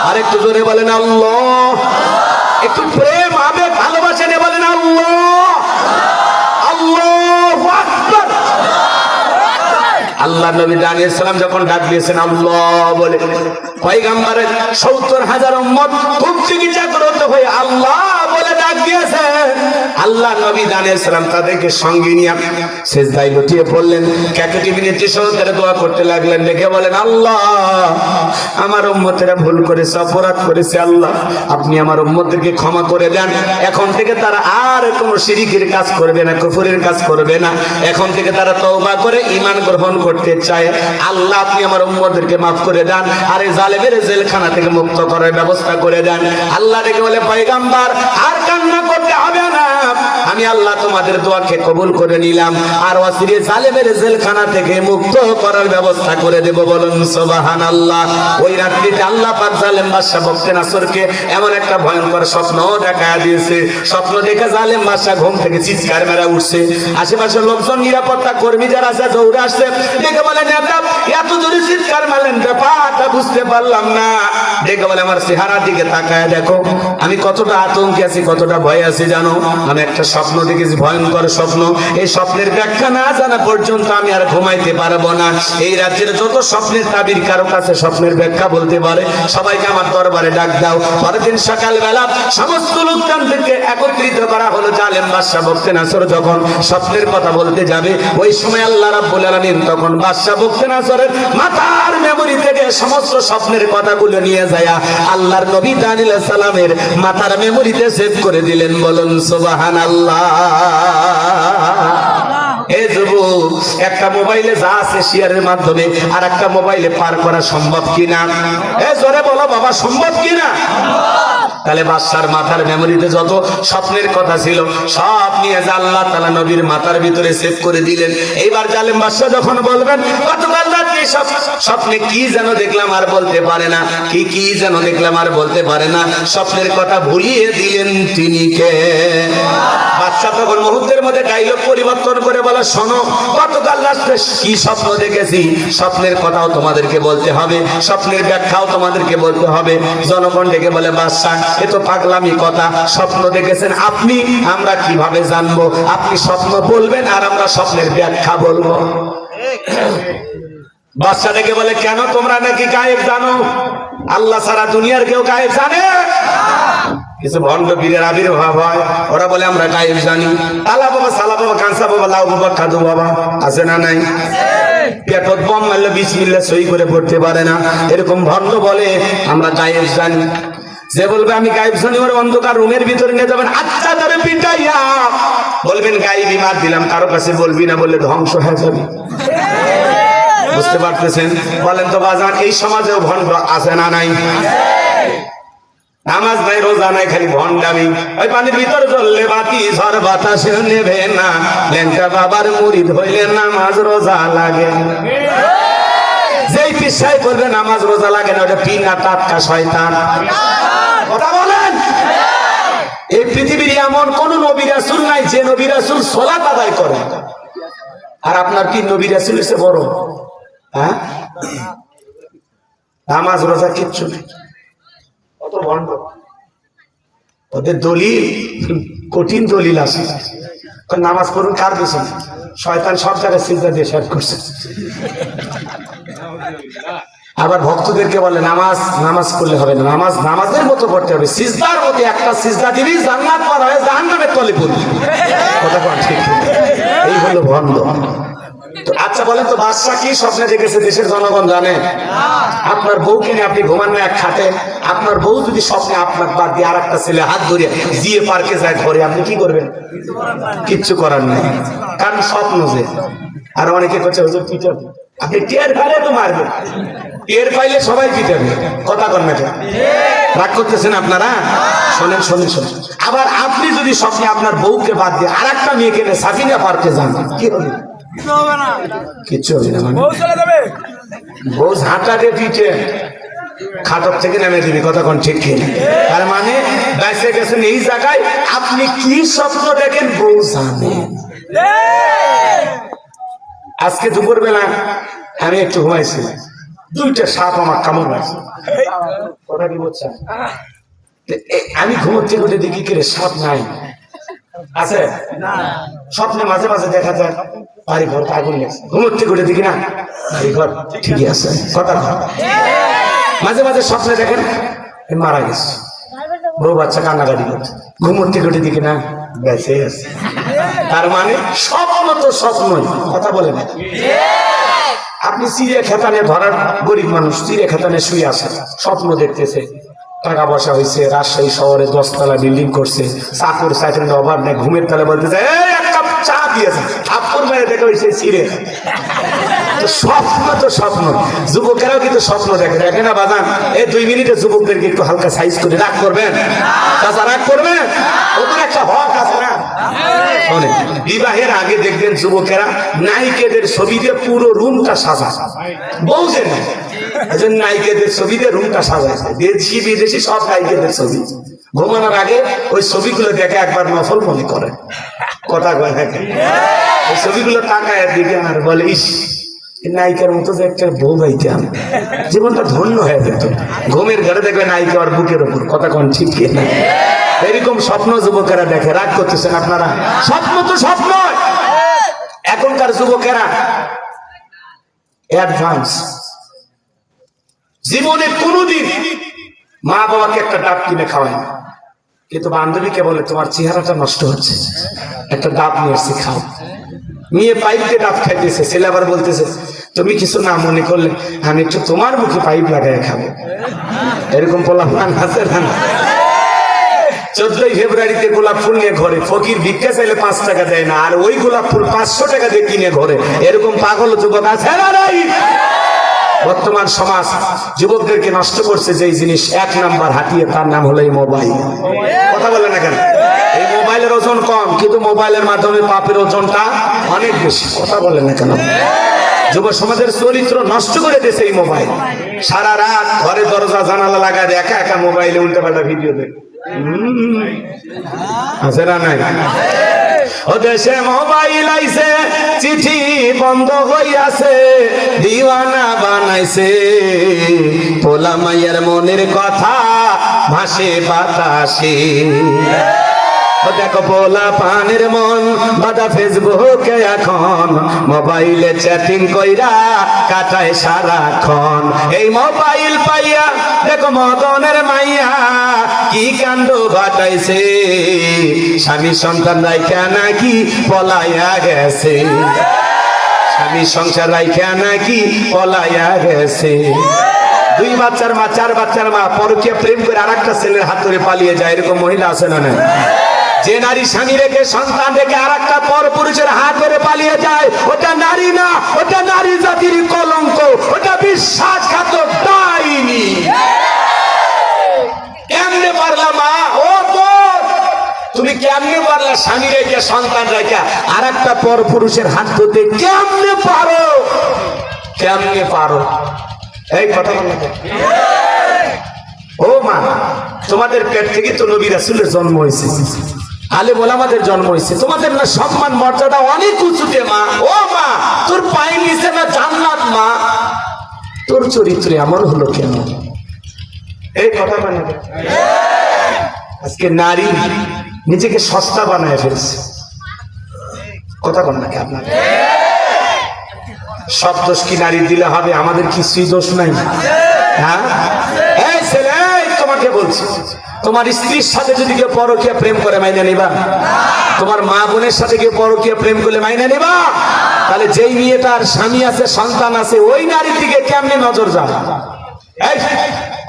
আর একটু জোরে বলেন আল্লাহ। একটু প্রেম আবেগ ভালোবাসা নিয়ে বলেন আল্লাহ। আল্লাহু আকবার। আল্লাহ নবী দানিয়েল সালাম যখন ডাক দিয়েছেন আল্লাহ বলে, পয়গম্বরের ৭০,০০০ উম্মত খুব চিকিৎসা করতে হয়ে আল্লাহ বলে ডাক দিয়েছেন। আল্লাহ নবী দানিয়েল সালাম তাদেরকে সঙ্গে নিয়ে সিজদায় লুটিয়ে পড়লেন, কাকুতি মিনতি সহকারে দোয়া করতে লাগলেন। দেখে বলেন, আল্লাহ আমার উম্মতেরা ভুল করেছে, অপরাধ করেছে, আল্লাহ আপনি আমার উম্মতদেরকে ক্ষমা করে দেন। এখন থেকে তারা আর কোনো শিরকের কাজ করবে না, কুফরের কাজ করবে না। এখন থেকে তারা তওবা করে ঈমান গ্রহণ করতে চায়। আল্লাহ আপনি আমার উম্মতদেরকে মাফ করে দেন, আর এই জালেমের জেলখানা থেকে মুক্ত করার ব্যবস্থা করে দেন। আল্লাহ ডেকে বলে, পয়গম্বর আর কান্না করতে হবে না, আমি আল্লাহ তোমাদের দোয়াকে কবুল করে নিলাম, আর অচিরে জালেমের জেলখানা থেকে মুক্ত করার ব্যবস্থা করে দেব, বলুন সুবহানাল্লাহ। ওই রাত্রিতে আল্লাহ পাক জালেম বাদশা বখতিয়ানসরকে এমন একটা ভয়ঙ্কর স্বপ্ন দেখা দিয়েছে। স্বপ্ন দেখে জালেম বাদশা ঘুম থেকে চিৎকার মেরে উঠছে। আশেপাশের লোকজন, নিরাপত্তা কর্মী যারা আছে দৌড়ে আসছে। দেখে বলে, নেতা এত জোরে চিৎকার মারলেন, ব্যাপারটা বুঝতে পারলাম না। দেখে বলে, আমার চেহারার দিকে তাকায় দেখো, আমি কতটা আতঙ্কে আছি, কতটা ভয় আছি জানো? আমি একটা স্বপ্ন দেখেছি, ভয়ঙ্কর স্বপ্ন। এই স্বপ্নের ব্যাখ্যা না জানা পর্যন্ত আমি আর ঘুমাইতে পারবো না। এই রাজ্যের যত স্বপ্নের তাবির কারো কাছে স্বপ্নের ব্যাখ্যা বলতে পারে, সবাইকে আমার দরবারে ডাক দাও। পরের দিন সকালবেলা সমস্ত লোকজনদেরকে একত্রিত করা হলো। জালেম বাদশা বখতিয়ানসর যখন স্বপ্নের কথা বলতে যাবে, ওই সময় আল্লাহ রাব্বুল আলামিন তখন বাদশা বখতিয়ানসরের মাথার মেমরি থেকে সমস্ত স্বপ্নের কথাগুলো নিয়ে যায় আল্লাহর নবী দানিয়েল আলাইহিস সালামের মাথার মেমরিতে সেভ করে দিলেন, বলুন সুবহানাল্লাহ। এই যুবক, একটা মোবাইলে যা আছে শেয়ারের মাধ্যমে আর একটা মোবাইলে পার করা সম্ভব কিনা? এ জোরে বলো বাবা, সম্ভব কিনা? তাহলে বাদশার মাথার মেমরিতে যত স্বপ্নের কথা ছিল সব নিয়ে যা আল্লাহ তাআলা নবীর মাথার ভিতরে সেভ করে দিলেন। এইবার জালেম বাদশা যখন বলবেন, গতকাল রাতে স্বপ্নে কি যেন দেখলাম আর বলতে পারে না, কি যেন দেখলাম আর বলতে পারে না, স্বপ্নের কথা ভুলিয়ে দিলেন তিনি কে? বাদশা তখন মুহূর্তের মধ্যে ডায়লগ পরিবর্তন করে বলে, শোনো, গতকাল রাতে কি স্বপ্ন দেখেছি, স্বপ্নের কথাও তোমাদেরকে বলতে হবে, স্বপ্নের ব্যাখ্যাও তোমাদেরকে বলতে হবে। জনগণ ডেকে বলে, বাদশা এ তো পাগলামি কথা, স্বপ্ন দেখেছেন আপনি, আমরা কিভাবে জানবো? আপনি স্বপ্ন বলবেন আর আমরা স্বপ্নের ব্যাখ্যা বলবো। বাদশা ডেকে বলে, কেন তোমরা নাকি গায়েব জানো? আল্লাহ সারা দুনিয়ার কেউ গায়েব জানে? কিছু ভণ্ড বীরের আবির্ভাব হয়, ওরা বলে আমরা গায়েব জানি। তালা বাবা, সালা বাবা, কাঁচা বাবা, লাউ বাবা, খাদু বাবা, আছে না নাই? পেটত বম মারলে বিসমিল্লাহ সই করে পড়তে পারে না, এরকম ভণ্ড বলে আমরা গায়েব জানি। যে বলবে আমি গায়েব জানি, ওর অন্ধকার রুমের ভিতরে নিয়ে যাবেন, আচ্ছা ধরে পিটাইয়া বলবেন গায়েবী মার দিলাম, কারো কাছে বলবি না, বললে ধ্বংস হয়ে যাবে। বুঝতে পারতেছেন? বলেন তো বাজান, এই সমাজেও ভণ্ড আছে না নাই? নামাজ নাই, রোজা নাই, খালি ভণ্ডামি। ওই পানির ভিতর জ্বললে বাতি, ঝড় বাতাসে নেবে না, লেংটা বাবার মুরিদ হইলে নামাজ রোজা লাগে। যেই পিসাই করবে নামাজ রোজা লাগে না, ওটা পিনা টাটকা শয়তান। কথা বলেন। এই পৃথিবীর এমন কোন নবী রাসূল নাই যে নবী রাসূল সালাত আদায় করে। আর আপনার কি নবী রাসূল এসে বড়? হ্যাঁ, নামাজ রোজা কিচ্ছু নেই। কত ভণ্ড! ওদের দলিল কঠিন দলিল আছে। নামাজ পড়ুন কার পেছনে? শয়তান সব জায়গায় সিজদা দিয়ে শেষ করছে। আবার ভক্তদেরকে বলে নামাজ করলে হবে না, নামাজের মতো করতে হবে, সিজদার মতো একটা সিজদা দিবি জান্নাত পার হয়ে জাহান্নামের তলে পড়বি। কথা কোন ঠিক? এই হলো ভণ্ড। আচ্ছা বলেন তো, বাদশা কি স্বপ্নে দেখেছে দেশের জনগণ জানে? আপনার বউকে নিয়ে আপনি ঘুমান না এক খাটে, আপনার বউ যদি স্বপ্নে আপনার বাদ দিয়ে আর একটা ছেলে হাত ধরে দিয়ে পার্কে যায় ঘরে, আপনি কি করবেন? কিচ্ছু করার নেই, কারণ স্বপ্ন যে। আর অনেকে করছে হুজুর পিটাবে, আপনি টের পাইলে তো মারবেন, টের পাইলে সবাই পিটাবে। কথা কন না? রাগ করতেছেন আপনারা? শোনেন শোনেন শোনেন। আবার আপনি যদি স্বপ্নে আপনার বউকে বাদ দিয়ে আর একটা মেয়েকে নিয়ে সাফিনা পার্কে যান, কি হবে? কিচ্ছু হবে না। বউ ঝাঁটা দিয়ে পিঠে খাটক থেকে নেমে দিবি। কথা কোন ঠিক? তার মানে বেঁচে গেছেন এই জায়গায়, আপনি কি স্বপ্ন দেখেন বউ জানে। আজকে দুপুর বেলা আমি একটু ঘুমাইছি, দুইটা সাপ আমার কামড় লাগছে। কথা কি বলছেন? আমি ঘুমোতে ঘুরে দেখি কি রে, সাপ নাই। আছে স্বপ্নে মাঝে মাঝে দেখা যায় বাড়ি ঘর আগুন লেগেছে, ঘুমোতে ঘুরে দেখি না বাড়ি ঘর ঠিকই আছে। কথা মাঝে মাঝে স্বপ্নে দেখেন মারা গেছে, বউ বাচ্চা কান্নাকাটি করছে, ঘুমোতে ঘুরে দেখি না বেঁচে আছে। তার মানে স্বপ্ন তো স্বপ্নই। কথা বলে না? আপনি চিড়িয়াখাতানে ধরার গরিব মানুষ চিড়িয়াখাতানে শুয়ে আছে, স্বপ্ন দেখতেছে টাকা পয়সা হয়েছে, রাজশাহী শহরে 10 তলা বিল্ডিং করছে, চাকর চাকরির অভাব নেই, ঘুমের তালে বলতেছে এক কাপ চা দিয়েছে, থাপ্পড় মেরে দেখে হয়েছে চিড়ে। তো স্বপ্ন তো স্বপ্ন। যুবকেরাও কিন্তু স্বপ্ন দেখে, দেখে না বাজান? এই 2 মিনিটে যুবকদেরকে একটু হালকা সাইজ করে রাগ করবেন, চাচা রাগ করবেন, ওদের একটা হক আছে না? বিবাহের আগে দেখবেন যুবকেরা নায়িকাদের ছবি দিয়ে পুরো রুমটা সাজা, বউদের নায়িকাদের ছবি দিয়ে রুমটা সাজায়, দেশি বিদেশি সব নায়িকাদের ছবি। ঘুমানোর আগে ওই ছবিগুলো দেখে একবার নফল মনে করে। কথা কয় থাকে, ওই ছবিগুলো তাকায় দিকে আর বলে ইস নায়িকার মতো যে একটা বউ পাইতাম, জীবনটা ধন্য হয়ে যেত। ঘুমের ঘরে দেখবে নায়িকা আর বুকের ওপর। কথা কোন ঠিক না? এরকম স্বপ্ন যুবকেরা দেখে। রাগ করতেছেন আপনারা? স্বপ্ন তো স্বপ্ন। এখনকার যুবকেরা অ্যাডভান্স, জীবনে কোনোদিন মা বাবাকে একটা ডাব কিনে খাওয়ায় না, কিন্তু বান্ধবীকে বলে তোমার চেহারাটা নষ্ট হচ্ছে, একটা ডাব নিয়ে এসে খাও। মেয়ে পাইপ দিয়ে ডাব খাইতেছে, ছেলে আবার বলতেছে তুমি কিছু না মনে করলে আমি একটু তোমার মুখে পাইপ লাগাই খাবো। এরকম পোলাপান আছে না? 14ই ফেব্রুয়ারিতে গোলাপ ফুল নিয়ে ঘরে, ফকির ভিক্ষা চাইলে 5 টাকা দেয় না, আর ওই গোলাপ ফুল 500 টাকা দিয়ে কিনে ঘরে। এরকম পাগল যুবক আছে না নাই? বর্তমান সমাজ যুবকদেরকে নষ্ট করছে যে জিনিস 1 নাম্বার হাতিয়ে, তার নাম হলো এই মোবাইল। কথা বলে না কেন? এই মোবাইলের ওজন কম, কিন্তু মোবাইলের মাধ্যমে পাপের ওজনটা অনেক বেশি। কথা বলে না কেন? যুব সমাজের চরিত্র নষ্ট করে দিয়েছে এই মোবাইল। সারা রাত ঘরে দরজা জানালা লাগায় একা একা মোবাইলে উল্টাপাল্টা ভিডিও দেখে। আছে না নাই? ও দেশে মোবাইল আইছে, চিঠি বন্ধ হইয়াছে, দিওয়ানা বানাইছে, পোলা মাইয়ার মনের কথা ভাসে বাতাসে। ও দেখো পোলা পানের মন বাদা ফেসবুকে এখন, মোবাইলে চ্যাটিং কইরা কাটায় সারাক্ষণ। এই মোবাইল পাইয়া দেখো মদনের মাইয়া কি কাণ্ড ঘটাইছে, স্বামী সন্তান রাইখা নাকি পলাইয়া গেছে, স্বামী সংসার রাইখা নাকি পলাইয়া গেছে। দুই বাচ্চার মা, চার বাচ্চার মা পরকীয়া প্রেম করে আরেকটা ছেলের হাত ধরে পালিয়ে যায়, এরকম মহিলা আছে না? না, যে নারী স্বামী রেখে সন্তান রেখে আরেকটা পর পুরুষের হাত ধরে পালিয়ে যায়, ওটা নারী না, ওটা নারী জাতির কলঙ্ক, ওটা বিশ্বাসঘাতক ডাইনি। কেমনে পারলা মা, ও বোন, তুমি কেমনে পারলা স্বামী রেখে সন্তান রেখে আরেকটা পর পুরুষের হাত ধরতে? কেমনে পারো, কেমনে পারো? এই কথা বল। ও মা, তোমাদের পেট থেকে তো নবী রাসূলের জন্ম হয়েছে, আলেম ওলামাদের জন্ম হয়েছে, তোমাদের না সম্মান মর্যাদা অনেক উঁচুতে মা। ও মা, তোর পায়ের নিচে না জান্নাত মা, তোর চরিত্রে এমন হলো কেন? এই কথা মানে আজকে নারী নিজেকে সস্তা বানায় ফেলছে। কথা বল নাকি আপনার? সব দোষ কি নারী দিলে হবে? আমাদের কিছুই দোষ নাই। হ্যাঁ, এই ছেলে, তোমাকে বলছি, তোমার স্ত্রীর সাথে যদি কেউ পরকীয়া প্রেম করে মাইনে নিবা? তোমার মা বোনের সাথে কেউ পরকীয়া প্রেম করলে মাইনে নিবা? তাহলে যেই মেয়েটার স্বামী আছে, সন্তান আছে, ওই নারীর দিকে কেমনে নজর যাবে?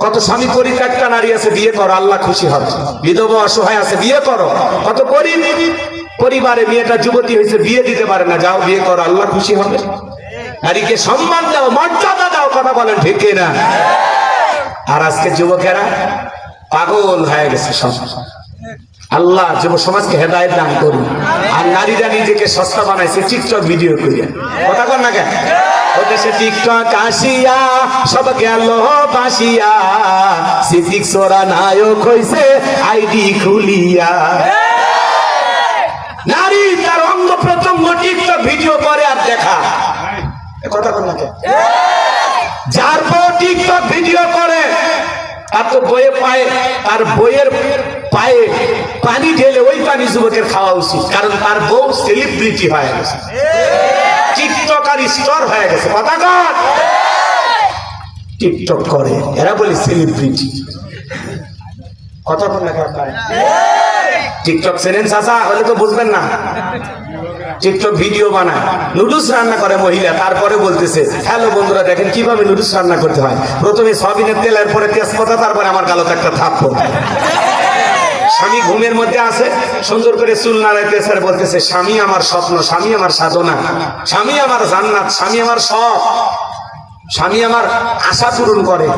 কত স্বামী পরিত্যক্তা নারী আছে, বিয়ে করো, আল্লাহ খুশি হবে। বিধবা অসহায় আছে, বিয়ে করো। কত গরিব পরিবারে মেয়েটা যুবতী হয়েছে, বিয়ে দিতে পারে না, যাও বিয়ে করো, আল্লাহ খুশি হবে। নারীকে সম্মান দাও, মর্যাদা দাও। কথা বলেন ঠিক না? আর আজকে যুবকেরা পাগল হয়ে গেছে সব। আল্লাহ যুব সমাজকে হেদায়েত দান করুন। আর নারীরা নিজেকে সস্তা বানাইছে টিকটক ভিডিও করিয়া। কথা কর না কেন? ও দেশে টিকটক আসিয়া সব গেল বাসিয়া, সিসিক সোরা নায়ক হইছে আইডি খুলিয়া। নারী তার অঙ্গ প্রত্যঙ্গ টিকটক ভিডিও করে আর দেখা। কথা বল না কেন? যার পর টিকটক ভিডিও করে তার তো বইয়ে পায়ে, আর বইয়ের পায়ে পানি ঢেলে ওই পানি যুবকের খাওয়া উচিত, কারণ তার বউ সেলিব্রিটি হয়ে গেছে, টিকটক আর স্টার হয়ে গেছে। কথা কর, টিকটক করে এরা বলে সেলিব্রিটি। কথা বল না কেন? টিকটক চেনেন চাচা? হলে তো বুঝবেন না। টিকটক ভিডিও বানায়, নুডলস রান্না করে মহিলা, তারপরে বলতেছে হ্যালো বন্ধুরা দেখেন কিভাবে নুডলস রান্না করতে হয়। প্রথমে সয়াবিনের তেল, এরপরে তেজপাতা, তারপরে আমার গালতে একটা থাপ্পড়। স্বামী ঘুমের মধ্যে আছে, সুন্দর করে চুল নাড়াইতেছে আর বলতেছে স্বামী আমার স্বপ্ন, স্বামী আমার সাধনা, স্বামী আমার জান্নাত, স্বামী আমার সব, স্বামী আমার আশা পূরণ করে,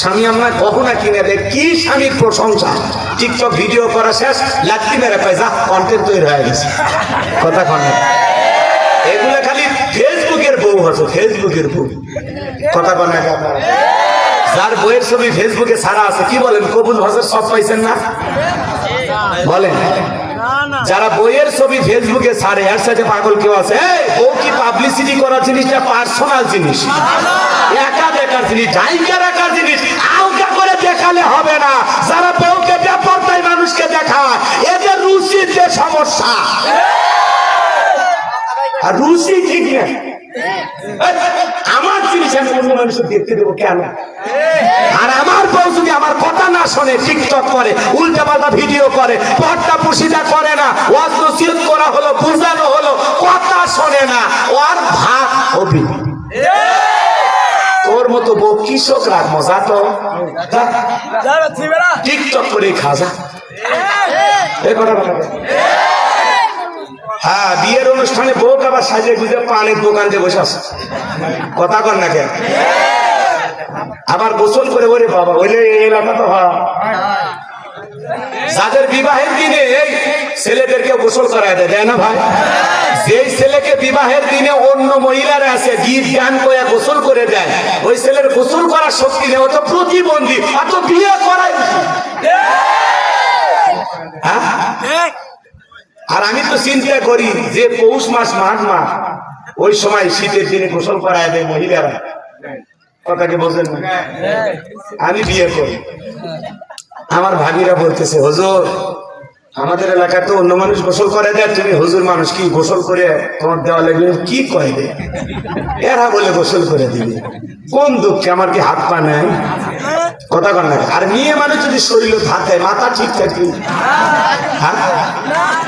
স্বামী আমার গহনা কিনে দেয়। কি স্বামীর প্রশংসা! টিকটক ভিডিও করা শেষ, লাত্তি মেরে পায়, যা কন্টেন্ট তৈরি হয়ে গেছে। কথা কন না, এগুলো খালি ফেসবুকের বউ হচ্ছে, ফেসবুকের বউ। কথা কন না, যার বইয়ের ছবি ফেসবুকে ছাড়া আছে, কি বলেন কবুল হজের সব পাইছেন না? বলেন, যারা বইয়ের ছবি ফেসবুকে ছাড়ে এর সাথে পাগল কেউ আছে? বউ কি পাবলিসিটি করার জিনিসটা পার্সোনাল জিনিস, একা দেখার জিনিস, জায়গা রাখার জিনিস, আলগা করে দেখালে হবে না। যারা বউকে বেপরদায় মানুষকে দেখায়, এদের রুচির যে সমস্যা, আর রুচি ঠিক না। আমার জিনিস আমি অন্য মানুষকে দেখতে দেবো কেন? আর আমার বউ যদি আমার কথা না শোনে, টিকটক করে, উল্টা পাল্টা ভিডিও করে, পর্দা পুশিদা করে না, ওয়াজ নসিহত করা হলো, বুঝানো হলো, কথা শোনে না, ওর ভাত হবি। তোর মতো বউ কৃষক রাখ মজা তো টিকটক করে খাজা। হ্যাঁ, বিয়ের অনুষ্ঠানে বউ আবার সাজে গুজে পানের দোকান দিয়ে বসে আছে। কথা কর না কেন? আবার গোসল করে, ওরে বাবা, ওইলে এই এলাকা তো হয়। যাদের বিবাহের দিনে এই ছেলেদেরকে গোসল করায় দেয় না ভাই? যেই ছেলেকে বিবাহের দিনে অন্য মহিলারা আছে গীত গান করে গোসল করে দেয়, ওই ছেলের গোসল করার শক্তি নেই, ও তো প্রতিবন্ধী, এত বিয়ে করায়। আর আমি তো চিন্তা করি যে পৌষ মাস, মাঘ মাস, ওই সময় শীতের দিনে গোসল করায় দেয় মহিলারা। কথাকে বোঝেন না? আমি বিয়ে করি, আমার ভাবিরা বলতেছে হুজুর আমাদের এলাকায় তো অন্য মানুষ গোসল করে দেয়, তুমি হুজুর মানুষ কি গোসল করে তোমার দেওয়া লাগবে কি কয় দে, এরা বলে গোসল করে দিবে। কোন দুঃখে, আমার কি হাত পা নাই? কথা কর না। আর মেয়ে মানুষ যদি শরীর থাকে, মাথা ঠিক থাকে, হ্যাঁ,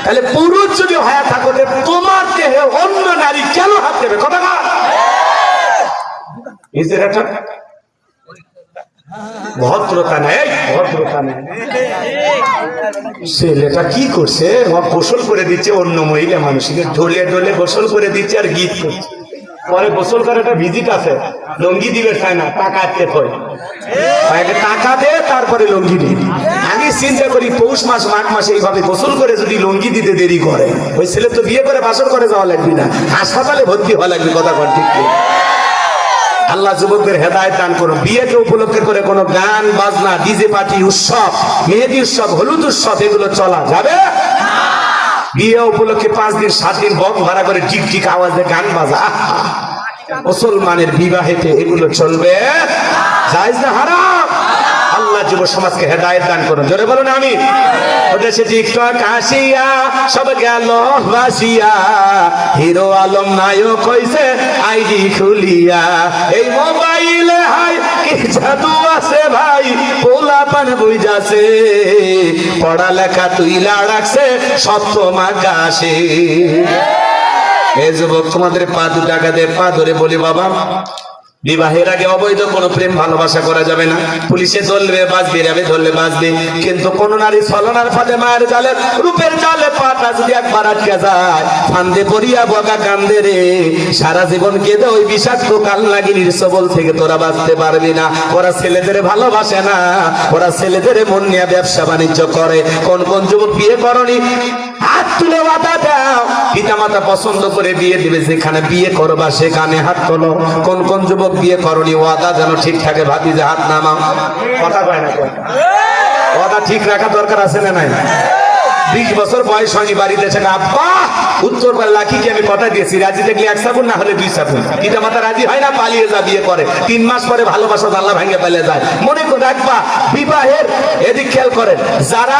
তাহলে পুরুষ যদি হয়ে থাকো, তোমার দেহে অন্য নারী কেন হাত দেবে? কথা কর। ভদ্রতা নেই, ভদ্রতা নেই। ছেলেটা কি করছে, গোসল করে দিচ্ছে অন্য মহিলা মানুষকে, ঢলে ঢলে গোসল করে দিচ্ছে আর গীত করছে। পরে গোসল করে একটা ভিজিট আছে, লঙ্গি দিবে চায় না, টাকা আটকে হয়, টাকা দে তারপরে লঙ্গি দিই। আমি চিন্তা করি পৌষ মাস মাঘ মাসে এইভাবে গোসল করে যদি লঙ্গি দিতে দেরি করে, ওই ছেলে তো বিয়ে করে বাসর করে যাওয়া লাগবে না, হাসপাতালে ভর্তি হওয়া লাগবে। কথা কর ঠিক কি? আল্লাহ যুবকদের হেদায়েত দান করুন। বিয়েকে উপলক্ষে করে কোনো গান বাজনা, ডিজে পার্টি, উৎসব, মেহেদি উৎসব, হলুদ উৎসব এগুলো চলা যাবে। বিয়ে উপলক্ষে 5 দিন 7 দিন বক ভাড়া করে টিক টিক আওয়াজে গান বাজা, মুসলমানের বিবাহেতে এগুলো চলবে জায়েজ না হারাম? আল্লাহ যুব সমাজকে হেদায়েত দান করুন। জোরে বলুন আমিন। ওদেশে টিকটক আসিয়া সব গেল ভাসিয়া, হিরো আলম নায়ক হইছে আইডি খুলিয়া। এই মোবাইলে হাই কি জাদু আছে ভাই, পোলাপান বুঝাছে, পড়ালেখা তুইলা রাখছে সপ্তম আকাশে। এই যুবক, তোমাদের পা 2 টাকা দে, পা ধরে বলি বাবা, বিবাহের আগে অবৈধ কোনো প্রেম ভালোবাসা করা যাবে না। পুলিশে ধরলে বাঁচবে, র্যাবে ধরলে বাঁচবে, কিন্তু কোন নারী ছলনার ফাঁদে, মায়ের জালে, রূপের জালে পাটা যদি একবার আটকে যায়, ফান্দে পড়িয়া বগা কান্দে রে, সারা জীবন কেঁদে ওই বিষাক্ত কাল নাগিনীর সবল থেকে তোরা বাঁচতে পারবি না। ওরা ছেলেদের ভালোবাসে না, ওরা ছেলেদের মন নিয়ে ব্যবসা বাণিজ্য করে। কোন কোন যুবক বিয়ে করনি, হাত তুলে ওয়াদা দাও, পিতা মাতা পছন্দ করে বিয়ে দিবে, যেখানে বিয়ে করবা সেখানে হাত তোলো। কোন কোন যুবক বিয়ে করনি, ওয়াদা যেন ঠিক থাকে, ভাবি যে হাত নামাও। কথা কয় না, ওয়াদা ঠিক রাখা দরকার আছে না নাই? 20 বছর বয়স হয়নি, বাড়িতে থেকে আব্বা উত্তর পারে লাখিকে আমি কথা দিয়েছি, রাজি দেখলে 1 সাবুন, না হলে 2 সাবুন। পিতা মাতা রাজি হয় না, পালিয়ে যা, বিয়ে করে। 3 মাস পরে ভালোবাসা আল্লাহ ভাঙে পালিয়ে যায়। মনে করে রাখবা, বিবাহের এদিক খেয়াল করেন, যারা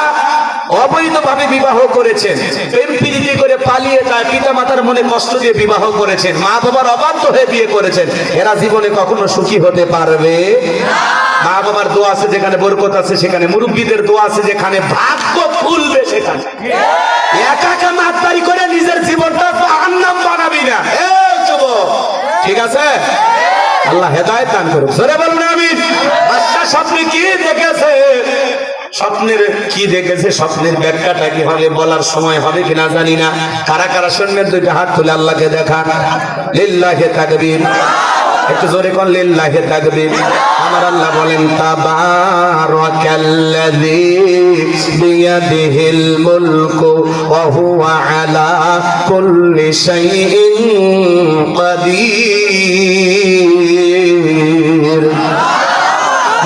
অবৈধভাবে বিবাহ করেছেন, প্রেম প্রীতি করে পালিয়ে যায়, পিতা মাতার মনে কষ্ট দিয়ে বিবাহ করেছেন, মা বাবার অবাধ্য হয়ে বিয়ে করেছেন, এরা জীবনে কখনো সুখী হতে পারবে না। মা বাবার দোয়া আছে যেখানে বরকত আছে সেখানে, মুরব্বীদের দোয়া আছে যেখানে ভাগ্য খুলবে সেখানে। একা একা মাতবাড়ি করে নিজের জীবনটা জাহান্নাম বানাবি না। এই যুবক, ঠিক আছে? আল্লাহ হেদায়েত দান করুন। জোরে বলুন আমিন। বাচ্চা স্বপ্নে কি দেখেছে, স্বপ্নের কি দেখেছে, স্বপ্নের ব্যাখ্যাটা কি হবে বলার সময় হবে কিনা জানি না। কারা কারা শুনবেন 2টা হাত তুলে আল্লাহকে দেখা। লিল্লাহি তাকবীর। একটু জোরে কোন লিল্লাহি তাকবীর। আমার আল্লাহ বলেন, তাবারাকাল্লাযী বিয়াদিহিল মুলকু ওয়া হুয়া আলা কুল্লি শাইইন কাদির।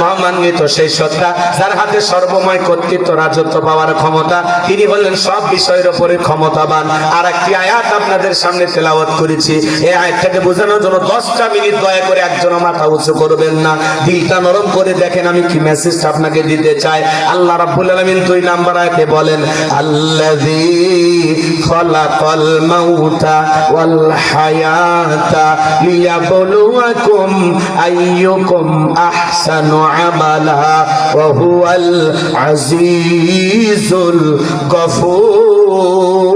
মহামান্বিত সেই সত্তা, যার হাতে সর্বময় কর্তৃত্ব, রাজত্ব পাওয়ার ক্ষমতা, তিনি বললেন সব বিষয়ের উপরে ক্ষমতাবান। আর একটি আয়াত আপনাদের সামনে তেলাওয়াত করেছি, এই আয়াতটাকে বোঝানোর জন্য 10টা মিনিট দয়া করে একজনও মাথা উঁচু করবেন না, দিলটা নরম করে দেখেন আমি কি মেসেজটা আপনাকে দিতে চাই। আল্লাহ রাব্বুল আলামিন 2 নম্বর আয়াতে বলেন, আল্লাযী খালাকাল মাউতা ওয়াল হায়াতা লিয়াবলুয়াকুম আইয়ুকুম আহসানু আমালা ওয়া হুয়াল আজিজুল গফুর।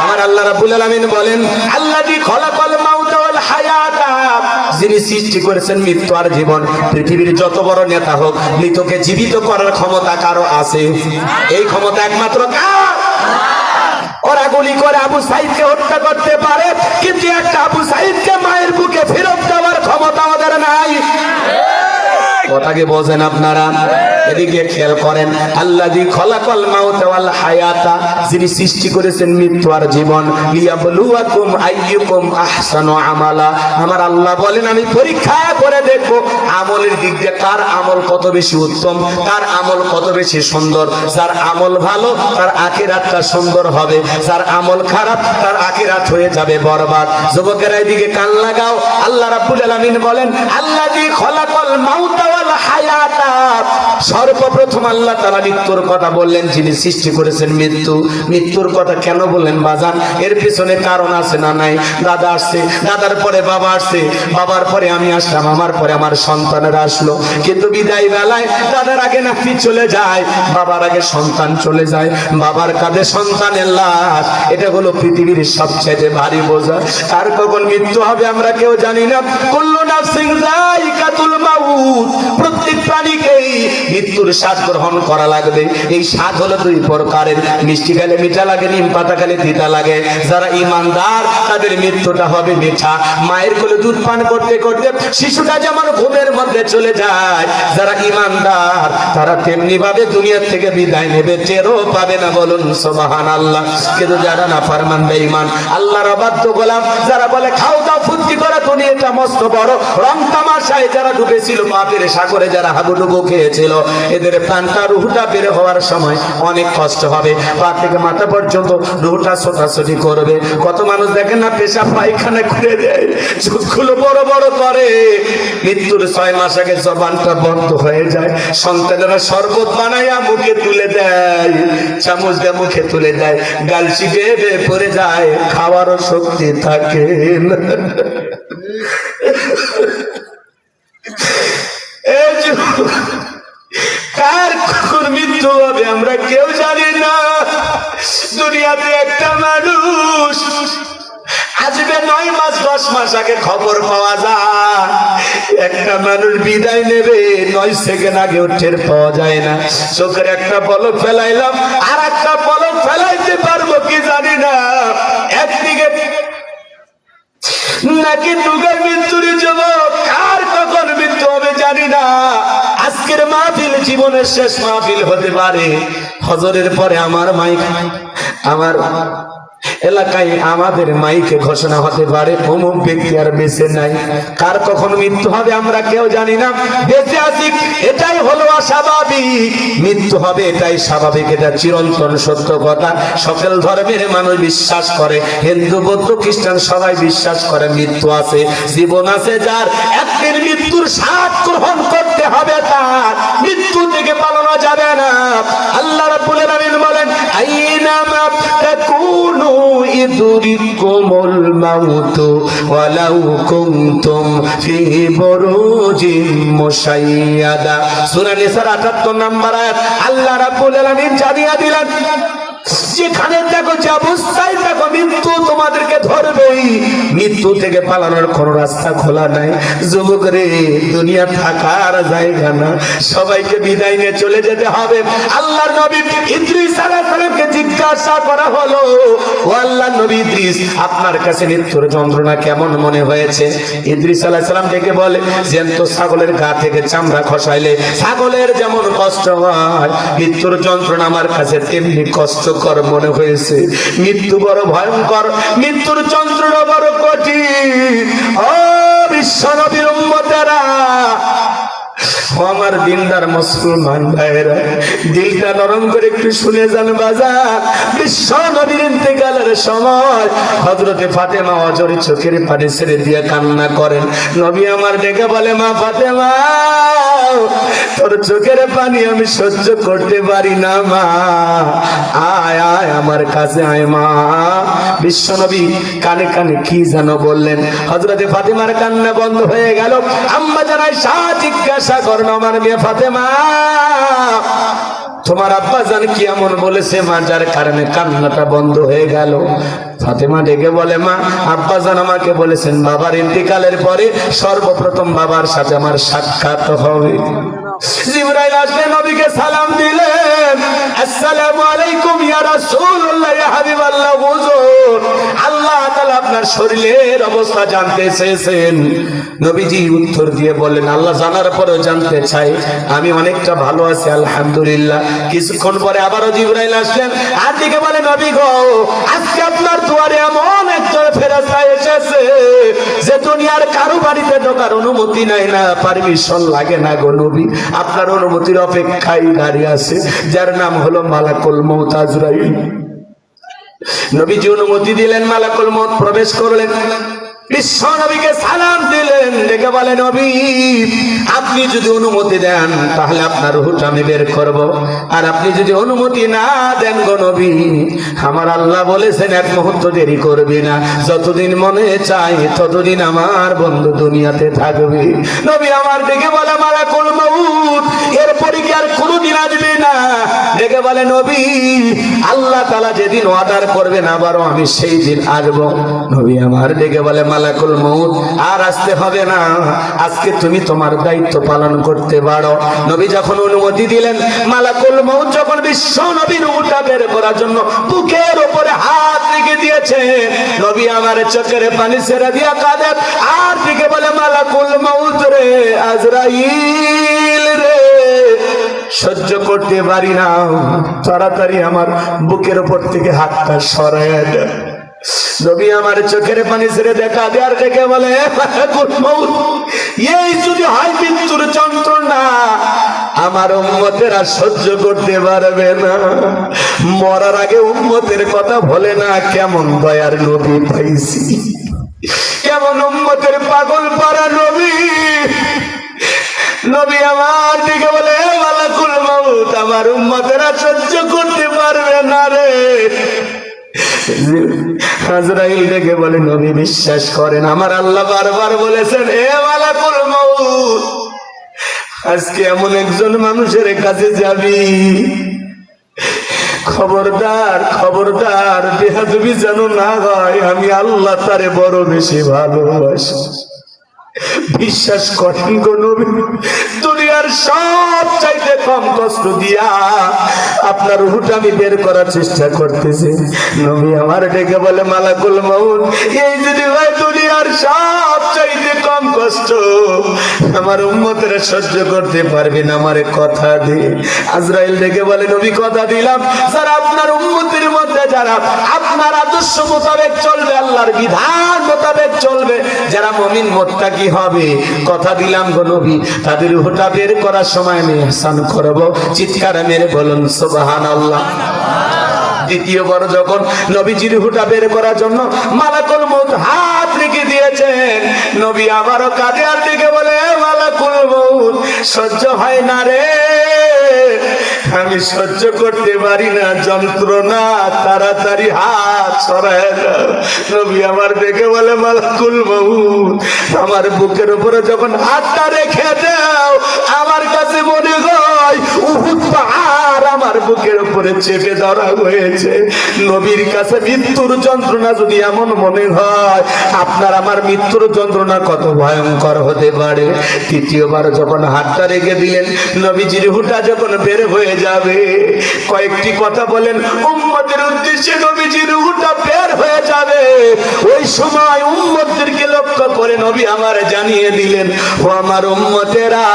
আমার আল্লাহ রাব্বুল আলামিন বলেন, আল্লাযী খালাকাল মাউতা ওয়াল হায়াতা, যিনি সৃষ্টি করেছেন মৃত্যু আর জীবন। পৃথিবীর যত বড় নেতা হোক, মৃতকে জীবিত করার ক্ষমতা কারো আছে? এই ক্ষমতা একমাত্র কার? ওরা গুলি করে আবু সাইদকে হত্যা করতে পারে, কিন্তু একটা আবু সাইদকে মায়ের বুকে ফেরত দেওয়ার ক্ষমতা ওদের নাই। কথাকে বোঝেন আপনারা? এদিকে খেয়াল করেন, আল্লাযী খালাকাল মাউতা ওয়াল হায়াতা, যিনি সৃষ্টি করেছেন মৃত্যু আর জীবন, লিয়াবলুয়াকুম আইয়ুকুম আহসানু আমালা। আমার আল্লাহ বলেন, আমি পরীক্ষা করে দেখব আমলের দিক দিয়ে কার আমল কত বেশি উত্তম, কার আমল কত বেশি সুন্দর। যার আমল ভালো তার আখিরাতটা সুন্দর হবে, যার আমল খারাপ তার আখিরাত হয়ে যাবে বরবাদ। যুবকেরা এদিকে কান লাগাও, আল্লাহ রাব্বুল আলামিন বলেন, আল্লাযী খালাকাল মাউতা ওয়াল হায়াতা, সর্বপ্রথম আল্লাহ তাআলা মৃত্যুর কথা বললেন, যিনি সৃষ্টি করেছেন মৃত্যু। মৃত্যুর কথা কেন বললেন বাজান? এর পিছনে কারণ আছে না নাই? দাদা আসছে, দাদার পরে বাবা আসছে, বাবার পরে আমি আসলাম, আমার পরে আমার সন্তানেরা আসলো। কিন্তু বিদায় বেলায় দাদার আগে নাতি চলে যায়, বাবার আগে সন্তান চলে যায়, বাবার কাঁধে সন্তানের লাশ। এটা হলো পৃথিবীর সবচেয়ে ভারী বোঝা। কার কখন মৃত্যু হবে আমরা কেউ জানি না। কুল্লু নাফসিন যায়িকাতুল মাউত, প্রত্যেক প্রাণীকেই মৃত্যুর স্বাদ গ্রহণ করা লাগবে। এই স্বাদ হলো দুই প্রকারের, মিষ্টি খেলে মিঠা লাগে, নিম পাতা খেলে তিতা লাগে। যারা ঈমানদার তাদের মৃত্যুটা হবে মিঠা। মায়ের কোলে দুধ পান করতে করতে শিশুটা যেমন ঘুমের মধ্যে চলে যায়, যারা ঈমানদার তারা তেমনি ভাবে দুনিয়া থেকে বিদায় নেবে, টেরও পাবে না। বলুন সুবহানাল্লাহ। কিন্তু যারা নাফরমান বেঈমান, আল্লাহর অবাধ্য গোলাম, যারা বলে খাও দাও ফুর্তি করা, দুনিয়াটা মস্ত বড়, রং তামাশায় যারা ডুবেছিল পাপের সাগরে, যারা হাবুডুবু খেয়েছিল, এদের প্রাণটা রুহটা বের হওয়ার সময় অনেক কষ্ট হবে। পা থেকে মাথা পর্যন্ত রুহটা ছোটাছুটি করবে। কত মানুষ দেখেন না পেশাব পায়খানা করে দেয়, চোখগুলো বড় বড় করে। মৃত্যুর 6 মাস আগে জবানটা বন্ধ হয়ে যায়। সন্তানেরা শরবত বানাইয়া মুখে তুলে দেয়, চামচ দিয়ে মুখে তুলে দেয়, গাল চিপে বেয়ে পড়ে যায়, খাওয়ারও শক্তি থাকে না। কার কখন মৃত্যু হবে আমরা কেউ জানি না। দুনিয়াতে একটা মানুষ আসবে 9 মাস 10 মাস আগে খবর পাওয়া যায়, একটা মানুষ বিদায় নেবে 9 সেকেন্ড আগে টের পাওয়া যায় না। চোখের একটা পলক ফেলাইলাম, আর একটা পলক ফেলাইতে পারবো কি জানি না। একদিকে নাকি দুগার মৃত্যুর যুবক, কার কখন মৃত্যু হবে জানি না। আজকের মাহফিল জীবনের শেষ মাহফিল হতে পারে। ফজরের পরে আমার মাইক, আমার এলাকায় আমাদের মাইকে ঘোষণা হতে পারে অমুক ব্যক্তি আর বেঁচে নাই। কার কখন মৃত্যু হবে আমরা কেউ জানি না। বেঁচে আছি এটাই হলো অস্বাভাবিক, মৃত্যু হবে এটাই স্বাভাবিক, এটা চিরন্তন সত্য কথা। সকল ধর্মের মানুষ বিশ্বাস করে, হিন্দু বৌদ্ধ খ্রিস্টান সবাই বিশ্বাস করে মৃত্যু আছে, জীবন আছে। যার একদিন মৃত্যুর স্বাদ গ্রহণ করতে হবে, তার মৃত্যু থেকে পালানো যাবে না। আল্লাহ রাব্বুল আলামিন বলেন আইনামা তাকুনু ইদরিকুমুল মাউতু ওয়ালাউ কুনতুম ফি বুরুজিন মুশাইয়াদা। সূরা নিসার ৭৮ নম্বর আয়াত। আল্লাহ রাব্বুল আলামিন জানিয়ে দিলেন, যেখানে দেখো, যে অবস্থায় দেখো, মৃত্যু তোমাদেরকে ধরবেই। মৃত্যু থেকে পালানোর কোন রাস্তা খোলা নাই। যুবক রে, দুনিয়া থাকার জায়গা না, সবাইকে বিদায় নিয়ে চলে যেতে হবে। আল্লাহর নবী ইদ্রিস আলাইহিস সালামকে জিজ্ঞাসা করা হলো, ও আল্লাহর নবী ইদ্রিস, আপনার কাছে মৃত্যুর যন্ত্রণা কেমন মনে হয়েছে? ইদ্রিস আলাইহিস সালাম ডেকে বলে, জ্যান্ত ছাগলের গা থেকে চামড়া খসাইলে ছাগলের যেমন কষ্ট হয়, মৃত্যুর যন্ত্রণা আমার কাছে তেমনি কষ্টকর মনে হয়েছে। মৃত্যু বড় ভয়ঙ্কর, মৃত্যুর যন্ত্রণা বড় কঠিন। ও বিশ্ব নবীর উম্মতেরা, আমার দিনদার মুসলমান ভাইরা, দিলটা নরম করে একটু শুনে যান বাজার। বিশ্ব নবীর ইন্তেকালের সময় হযরতে ফাতেমা অজরে চোখের পানি ছেড়ে দিয়ে কান্না করেন। নবী আমার ডেকে বলে, মা ফাতেমা, তোর চোখের পানি আমি সহ্য করতে পারি না মা, আয় আয় আমার কাছে আয় মা। বিশ্ব নবী কানে কানে কি যেন বললেন, হযরতে ফাতেমার কান্না বন্ধ হয়ে গেল। আম্মা জান আয়েশা জিজ্ঞাসা করেন, আমার মেয়ে ফাতেমা, তোমার আব্বা জান কি এমন বলেছে মা, যার কারণে কান্নাটা বন্ধ হয়ে গেল? ফাতেমা ডেকে বলে, মা, আব্বা জান আমাকে বলেছেন বাবার ইন্তিকালের পরে সর্বপ্রথম বাবার সাথে আমার সাক্ষাৎ হবে। জিবরাইল আসলে নবীকে সালাম দিলেন, আসসালামু আলাইকুম ইয়া রাসূলুল্লাহ, ইয়া হাবিবাল্লাহ, হুজুর আল্লাহ তাআলা আপনার শরীরের অবস্থা জানতে চেয়েছেন। নবীজি উত্তর দিয়ে বললেন, আল্লাহ জানার পরেও জানতে চাই, আমি অনেকটা ভালো আছি আলহামদুলিল্লাহ। কিছুক্ষণ পরে আবারও জিবরাইল আসলেন, আর দিকে বলে, নবী গো, আজকে আপনার দুয়ারে এমন একজন ফেরেশতা এসেছে যে দুনিয়ার কারো বাড়িতে ঢোকার অনুমতি নাই না, পারমিশন লাগে না গো নবী, আপনার অনুমতির অপেক্ষায় দাঁড়িয়ে আছে, যার নাম হলো মালাকুল মউত আজরাইল। নবীজি অনুমতি দিলেন, মালাকুল মউত প্রবেশ করলেন। বিশ্ব নবীকে সালাম দিলেন, ডেকে বলে নবী আপনি যদি অনুমতি দেন তাহলে আপনার রূহটা আমি বের করব, আর আপনি যদি অনুমতি না দেন গো নবী, আমার আল্লাহ বলেছেন এক মুহূর্ত দেরি করবি না, যতদিন মনে চাই ততদিন আমার বন্ধু দুনিয়াতে থাকবে। নবী আমার ডেকে বলে মালাকুল মউত এরপরে কি আর কোনোদিন আসবে না? ডেকে বলে নবী আল্লাহ তাআলা যেদিন অর্ডার করবেন আবারও আমি সেই দিন আসবো। নবী আমার ডেকে বলে মালাকুল মউত আর আসতে হবে না, আজকে তুমি তোমার দায়িত্ব পালন করতে পারো। নবী যখন অনুমতি দিলেন, মালাকুল মউত যখন বিশ্ব নবীর রূহটা বের করার জন্য বুকের উপরে হাত রেখে দিয়েছে, নবী আমার চোখের পানি ছেড়ে দিয়া কাঁদেন আর ডেকে বলে মালাকুল মউত রে, আজরাইল রে, সহ্য করতে পারি না, তাড়াতাড়ি আমার বুকের উপর থেকে হাতটা সরাইয়া দেন। নবী আমার চোখের পানি ছেড়ে দেখা দেয়ার দেখে বলে এই যদি হয় মৃত্যুর যন্ত্রণা আমার উম্মতেরা সহ্য করতে পারবে না, মরার আগে উম্মতের কথা বলে না, কেমন দয়ার নবী পাইছি, কেমন উম্মতের পাগল পারা নবী। নবী আমার দিকে বলে মালাকুল মউত আমার উম্মতেরা সহ্য করতে পারবে না রে। আজরাইল ডেকে বলে নবী বিশ্বাস করেন আমার আল্লাহ বারবার বলেছেন হে মালাকুল মউত আজকে এমন একজন মানুষের কাছে যাবি, খবরদার খবরদার বেয়াদবি যেন না হয়, আমি আল্লাহ তারে বড় বেশি ভালোবাসি। বিশ্বাস করেন গো নবী, দুনিয়ার সব চাইতে কম কষ্ট দিয়া আপনার রূহটা আমি বের করার চেষ্টা করতেছি। নবী আমার ডেকে বলে মালাকুল মউত এই যদি ভাই দুনিয়ার সব চাইতে কম কষ্ট আমার উম্মতেরা সহ্য করতে পারবে না, আমারে কথা দে। আজরাইল ডেকে বলে নবী কথা দিলাম, যারা আপনার উম্মতের মধ্যে যারা আপনার আদর্শ মোতাবেক চলবে, আল্লাহর বিধান মোতাবেক চলবে, যারা মুমিন মুত্তাকি হবে, কথা দিলাম গো নবী তাদের রূহটা বের করার সময় আমি ইহসান করব। চিৎকার মেরে বলুন সুবহানাল্লাহ। দ্বিতীয়বার যখন নবীজির রূহটা বের করার জন্য মালাকুল মউত হাত রেখে দিয়েছেন, নবী আবারও কাঁদে আর ডেকে বলে মালাকুল মউত সহ্য হয় না রে, আমি সহ্য করতে পারি না যন্ত্রণা, তাড়াতাড়ি হাত সরায় দাও। নবী আমার দেখে বলে মালাকুল মউত আমার বুকের উপরে যখন হাতটা রেখে দাও আমার কাছে মনে হয় উহুদ পাহাড় আমার বুকের উপরে চেপে ধরা হয়েছে। নবীর কাছে মৃত্যুর যন্ত্রণা যদি এমন মনে হয়, আপনার আমার মৃত্যুর যন্ত্রণা কত ভয়ঙ্কর হতে পারে। তৃতীয়বার যখন হাতটা রেখে দিলেন, নবীজির রূহটা যখন বের হয়ে যাবে, কয়েকটি কথা বলেন উম্মতের উদ্দেশ্যে, নবীজির রূহটা বের হয়ে যাবে, ওই সময় উম্মতদেরকে লক্ষ্য করে নবী আমার জানিয়ে দিলেন ও আমার উম্মতেরা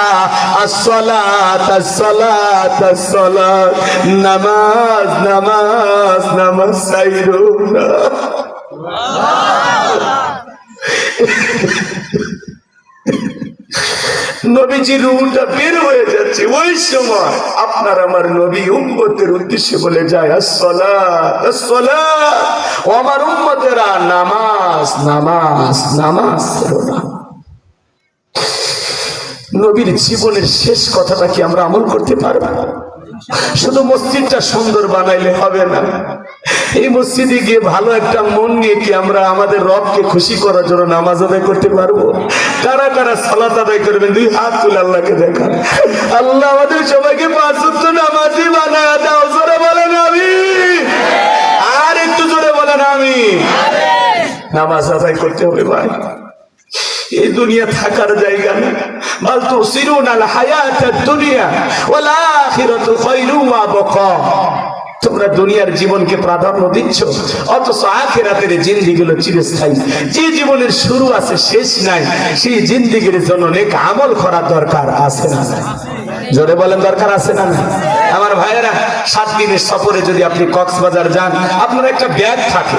আসসালাত আসসালাত আসসালাত, নামাজ নামাজ নামাজ সাইরো না। নবীজির রূহটা বের হয়ে যাচ্ছে, ওই সময় আপনার আমার নবী উম্মতের উদ্দেশ্যে বলে যায় আসসালাত আসসালাত, ও আমার উম্মতেরা নামাজ নামাজ নামাজ পড়ো না। নবীর জীবনের শেষ কথাটা কি আমরা আমল করতে পারবো? শুধু মসজিদটা সুন্দর বানাইলে হবে না, এই মসজিদে গিয়ে ভালো একটা মন নিয়ে কি আমরা আমাদের রবকে খুশি করার জন্য নামাজ আদায় করতে পারবো? কারা কারা সালাত আদায় করবেন দুই হাত তুলে আল্লাহকে দেখান। আল্লাহ আমাদের সবাইকে পাঁচ ওয়াক্ত নামাজি বানায় দাও। জোরে বলেন আমিন, আর একটু জোরে বলেন আমিন। নামাজ আদায় করতে হবে ভাই, এই দুনিয়া থাকার জায়গা না। বাল তুসিরুনাল হায়াতাদ দুনিয়া ওয়াল আখিরাতু খায়রুম ওয়া আবকা। তোমরা দুনিয়ার জীবনকে প্রাধান্য দিচ্ছ, অথচ আখিরাতের জিন্দেগি হলো চিরস্থায়ী। যে জীবনের শুরু আছে শেষ নাই, সেই জিন্দেগির জন্য নেক আমল করার দরকার আছে না? জোরে বলেন দরকার আছে না? আমার ভাইয়েরা, 7 দিনের সফরে যদি আপনি কক্সবাজার যান, আপনার একটা ব্যাগ থাকে,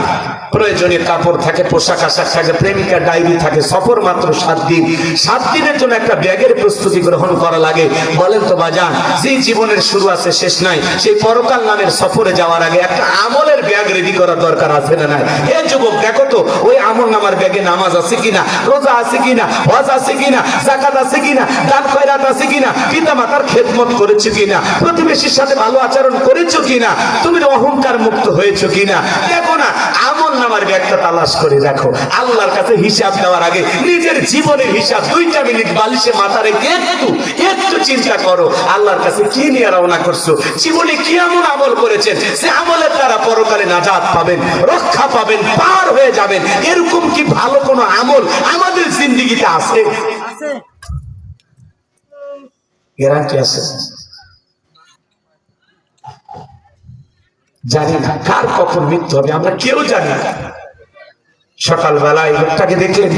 প্রয়োজনীয় কাপড় থাকে, পোশাক আশাক থাকে, প্রেমিকা ডায়েরি থাকে, সফর মাত্র 7 দিন। 7 দিনের জন্য একটা ব্যাগের প্রস্তুতি গ্রহণ করা লাগে। বলেন তো বাজান, যে জীবনের শুরু আছে শেষ নাই, সেই পরকাল নামের সফরে যাওয়ার আগে একটা আমলের ব্যাগ রেডি করার দরকার আছে না নাই? এ যুবক দেখো তো ওই আমল নামার ব্যাগে নামাজ আছে কিনা, রোজা আছে কিনা, হজ আছে কিনা, যাকাত আছে কিনা, দান খয়রাত আছে কিনা, পিতা মাতার খেদমত করেছো কিনা, প্রতিবেশীর সাথে ভালো আচরণ করেছো কিনা, তুমি অহংকার মুক্ত হয়েছো কিনা। দেখো না, আমল নামার ব্যাগটা তালাশ করে দেখো। আল্লাহর কাছে হিসাব দেওয়ার আগে নিজের জীবনের হিসাব 2 মিনিট বালিশে মাথা রেখে একটু চিন্তা করো, আল্লাহর কাছে কি নিয়ে রওনা করছো, জীবনে কি এমন আমল করেছেন সে আমলের দ্বারা পরকালে নাজাত পাবেন, রক্ষা পাবেন, পার হয়ে যাবেন। এরকম কি ভালো কোনো আমল আমাদের জিন্দেগিতে আছে? গ্যারান্টি আছে? জানি না কার কখন মৃত্যু হবে, আমরা কেউ জানি না। সকালবেলায় লোকটাকে দেখলেন,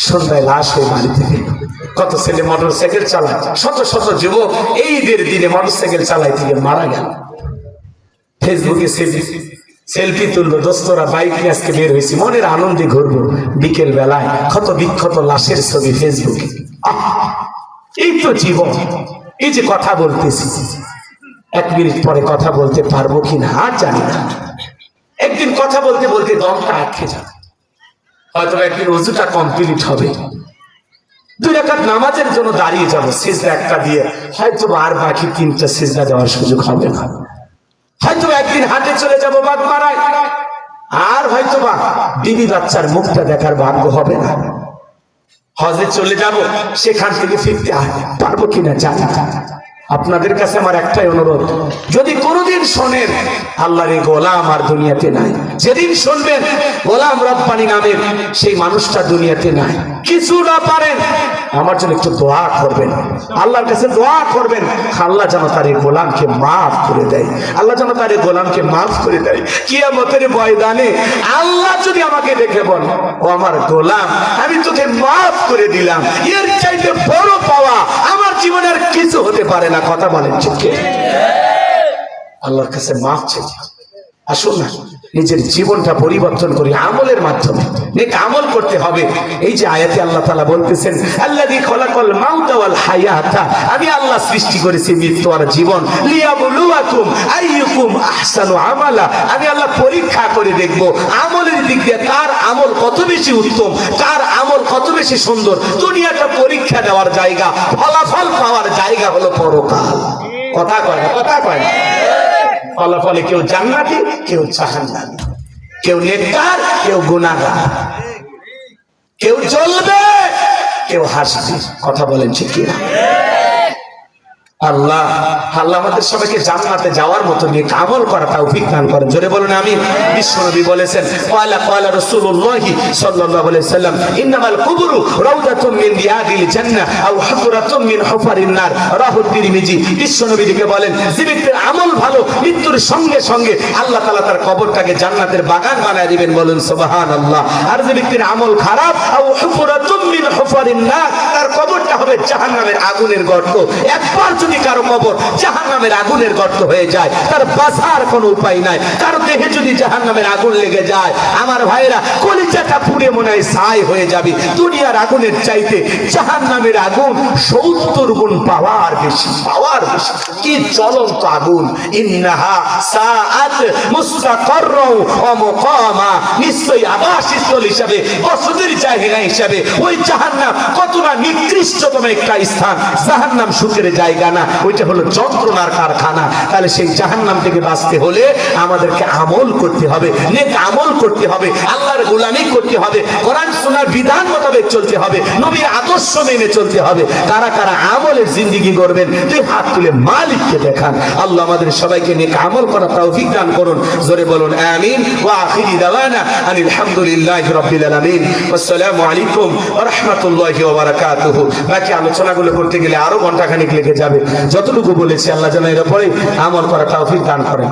সন্ধ্যায় লাশ হয়ে বাড়িতে গেল। কত ছেলে মোটর সাইকেল চালায়, শত শত যুবক এই ঈদের দিনে মোটর সাইকেল চালাই থেকে মারা গেল। ফেসবুকে সেলফি তুলবো, দোস্তরা বাইক নিয়ে আজকে বের হয়েছি, মনের আনন্দে ঘুরবো। বিকেল বেলায় ক্ষত বিক্ষত লাশের ছবি ফেসবুকে। এই তো জীবন। এই যে কথা বলতেছি, 1 মিনিট পরে কথা বলতে পারবো কিনা আর জানি না। একদিন কথা বলতে বলতে দমটা আটকে যাবে, হয়তো একদিন ওযুটা কমপ্লিট হবে, 2 রাকাত নামাজের জন্য দাঁড়িয়ে যাবো, সিজদা একটা দিয়ে হয়তো আর বাকি 3টা সিজদা দেওয়ার সুযোগ হবে না। হয়তো একদিন হাটে চলে যাবো বাগমারায়, আর হয়তো বা বিবি বাচ্চার মুখটা দেখার ভাগ্য হবে না। হজে চলে যাব, সেখান থেকে ফিরতে পারবো কিনা জানি না। আপনাদের কাছে আমার একটাই অনুরোধ, যদি কোনোদিন শোনেন আল্লাহর এই গোলাম আর দুনিয়াতে নাই, যেদিন শুনবেন গোলাম রব্বানী নামের সেই মানুষটা দুনিয়াতে নাই, কিছু না পারেন, আমার জন্য একটু দোয়া করবেন, আল্লাহর কাছে দোয়া করবেন, আল্লাহ যেন তার এই গোলামকে মাফ করে দেয়, আল্লাহ যেন তার এই গোলামকে মাফ করে দেয়। কিয়ামতের ময়দানে আল্লাহ যদি আমাকে দেখে বল, ও আমার গোলাম, আমি তোকে মাফ করে দিলাম, এর চাইতে বড় পাওয়া আমার জীবনের কিছু হতে পারে না। কথা বলেন ঠিক? আল্লাহর কাছে মাফ চাই। আসুন না নিজের জীবনটা পরিবর্তন করি আমলের মাধ্যমে। নেক আমল করতে হবে। এই যে আয়াতে আল্লাহ তাআলা বলতেছেন, আল্লাযী খলাকাল মাউতা ওয়াল হায়াতা, আমি আল্লাহ সৃষ্টি করেছি মৃত্যু আর জীবন, লিয়াবলুয়াকুম আইয়ুকুম আহসানু আমালা, আমি আল্লাহ পরীক্ষা করে দেখব আমলের দিক দিয়ে কার আমল কত বেশি উত্তম, কার আমল কত বেশি সুন্দর। দুনিয়াটা পরীক্ষা দেওয়ার জায়গা, ফলাফল পাওয়ার জায়গা হলো পরকাল। কথা কয় না? কথা কয় না? ফলাফলে কেউ জান্নাতি, কেউ জাহান্নামী, কেউ নেককার, কেউ গুনাহগার, কেউ জ্বলবে, কেউ হাসবে। কথা বলেন ঠিক কিনা? আল্লাহ আল্লাহ আমাদের সবাইকে জান্নাতে যাওয়ার মতো নিয়ে আমল করা তৌফিক দান করেন। জোরে বলুন আমিন। বিশ্বনবী বলেছেন, ক্বালা রাসূলুল্লাহ সাল্লাল্লাহু আলাইহি ওয়াসাল্লাম, ইন্নামাল কুবুরু রাউদাতুম মিন রিয়াদিল জান্নাহ আও হুফরাতুম মিন হুফারিন নার, রাহু তিরমিজি। বিশ্বনবী দিকে বলেন, যে ব্যক্তির আমল ভালো, মৃত্যুর সঙ্গে সঙ্গে আল্লাহ তাআলা তার কবরটাকে জান্নাতের বাগান বানায় দিবেন। বলুন সুবহানাল্লাহ। আর যে ব্যক্তির আমল খারাপ, আও হুফরাতুম মিন হুফারিন নার, তার কবরটা হবে জাহান্নামের আগুনের গর্ত। একবার যদি কারো কবর জাহান্নামের আগুনের গর্ত হয়ে যায়, তার বাঁচার কোনো উপায় নাই। কারো দেহে যদি জাহান্নামের আগুন লেগে যায়, আমার ভাইরা, কলিজাটা পুড়ে মনে হয় ছাই হয়ে যাবে। দুনিয়ার আগুনের চাইতে জাহান্নামের আগুন 70 গুণ পাওয়ার বেশি, পাওয়ার বেশি। কি জ্বলন্ত আগুন! ইন্নাহা সাআত মুস্তাকাররা ওয়া মুকামা, নিশ্চয়ই আবাসস্থল হিসাবে, বসতির জায়গা হিসাবে ওই জাহান্নাম কতটা নিকৃষ্টতম একটা স্থান। জাহান্নাম সুখের জায়গা না, ওইটা হলো যন্ত্রণার কারখানা। তাহলে সেই জাহান্নাম থেকে বাঁচতে হলে আমাদেরকে আমল করতে হবে, নেক আমল করতে হবে, আল্লাহর গোলামি করতে হবে, কোরআন সুন্নাহর বিধান মোতাবেক চলতে হবে, নবীর আদর্শ মেনে চলতে হবে। কারা কারা আমলের জিন্দেগি করবেন, দুই হাত তুলে মালিককে দেখান। আল্লাহ আমাদের সবাইকে নেক আমল করার তৌফিক দান করুন। জোরে বলুন আমিন। ওয়া আখিরি দাওয়ানা আনিল হামদুলিল্লাহি রাব্বিল আলামিন। আসসালামু আলাইকুম ওয়া রাহমাতুল্লাহি ওয়া বারাকাতুহু। বাকি আলোচনাগুলো করতে গেলে আরো ঘন্টাখানেক লেগে যাবে। যতটুকু বলেছি আল্লাহ যেন এর পরে আমল করা তৌফিক দান করেন।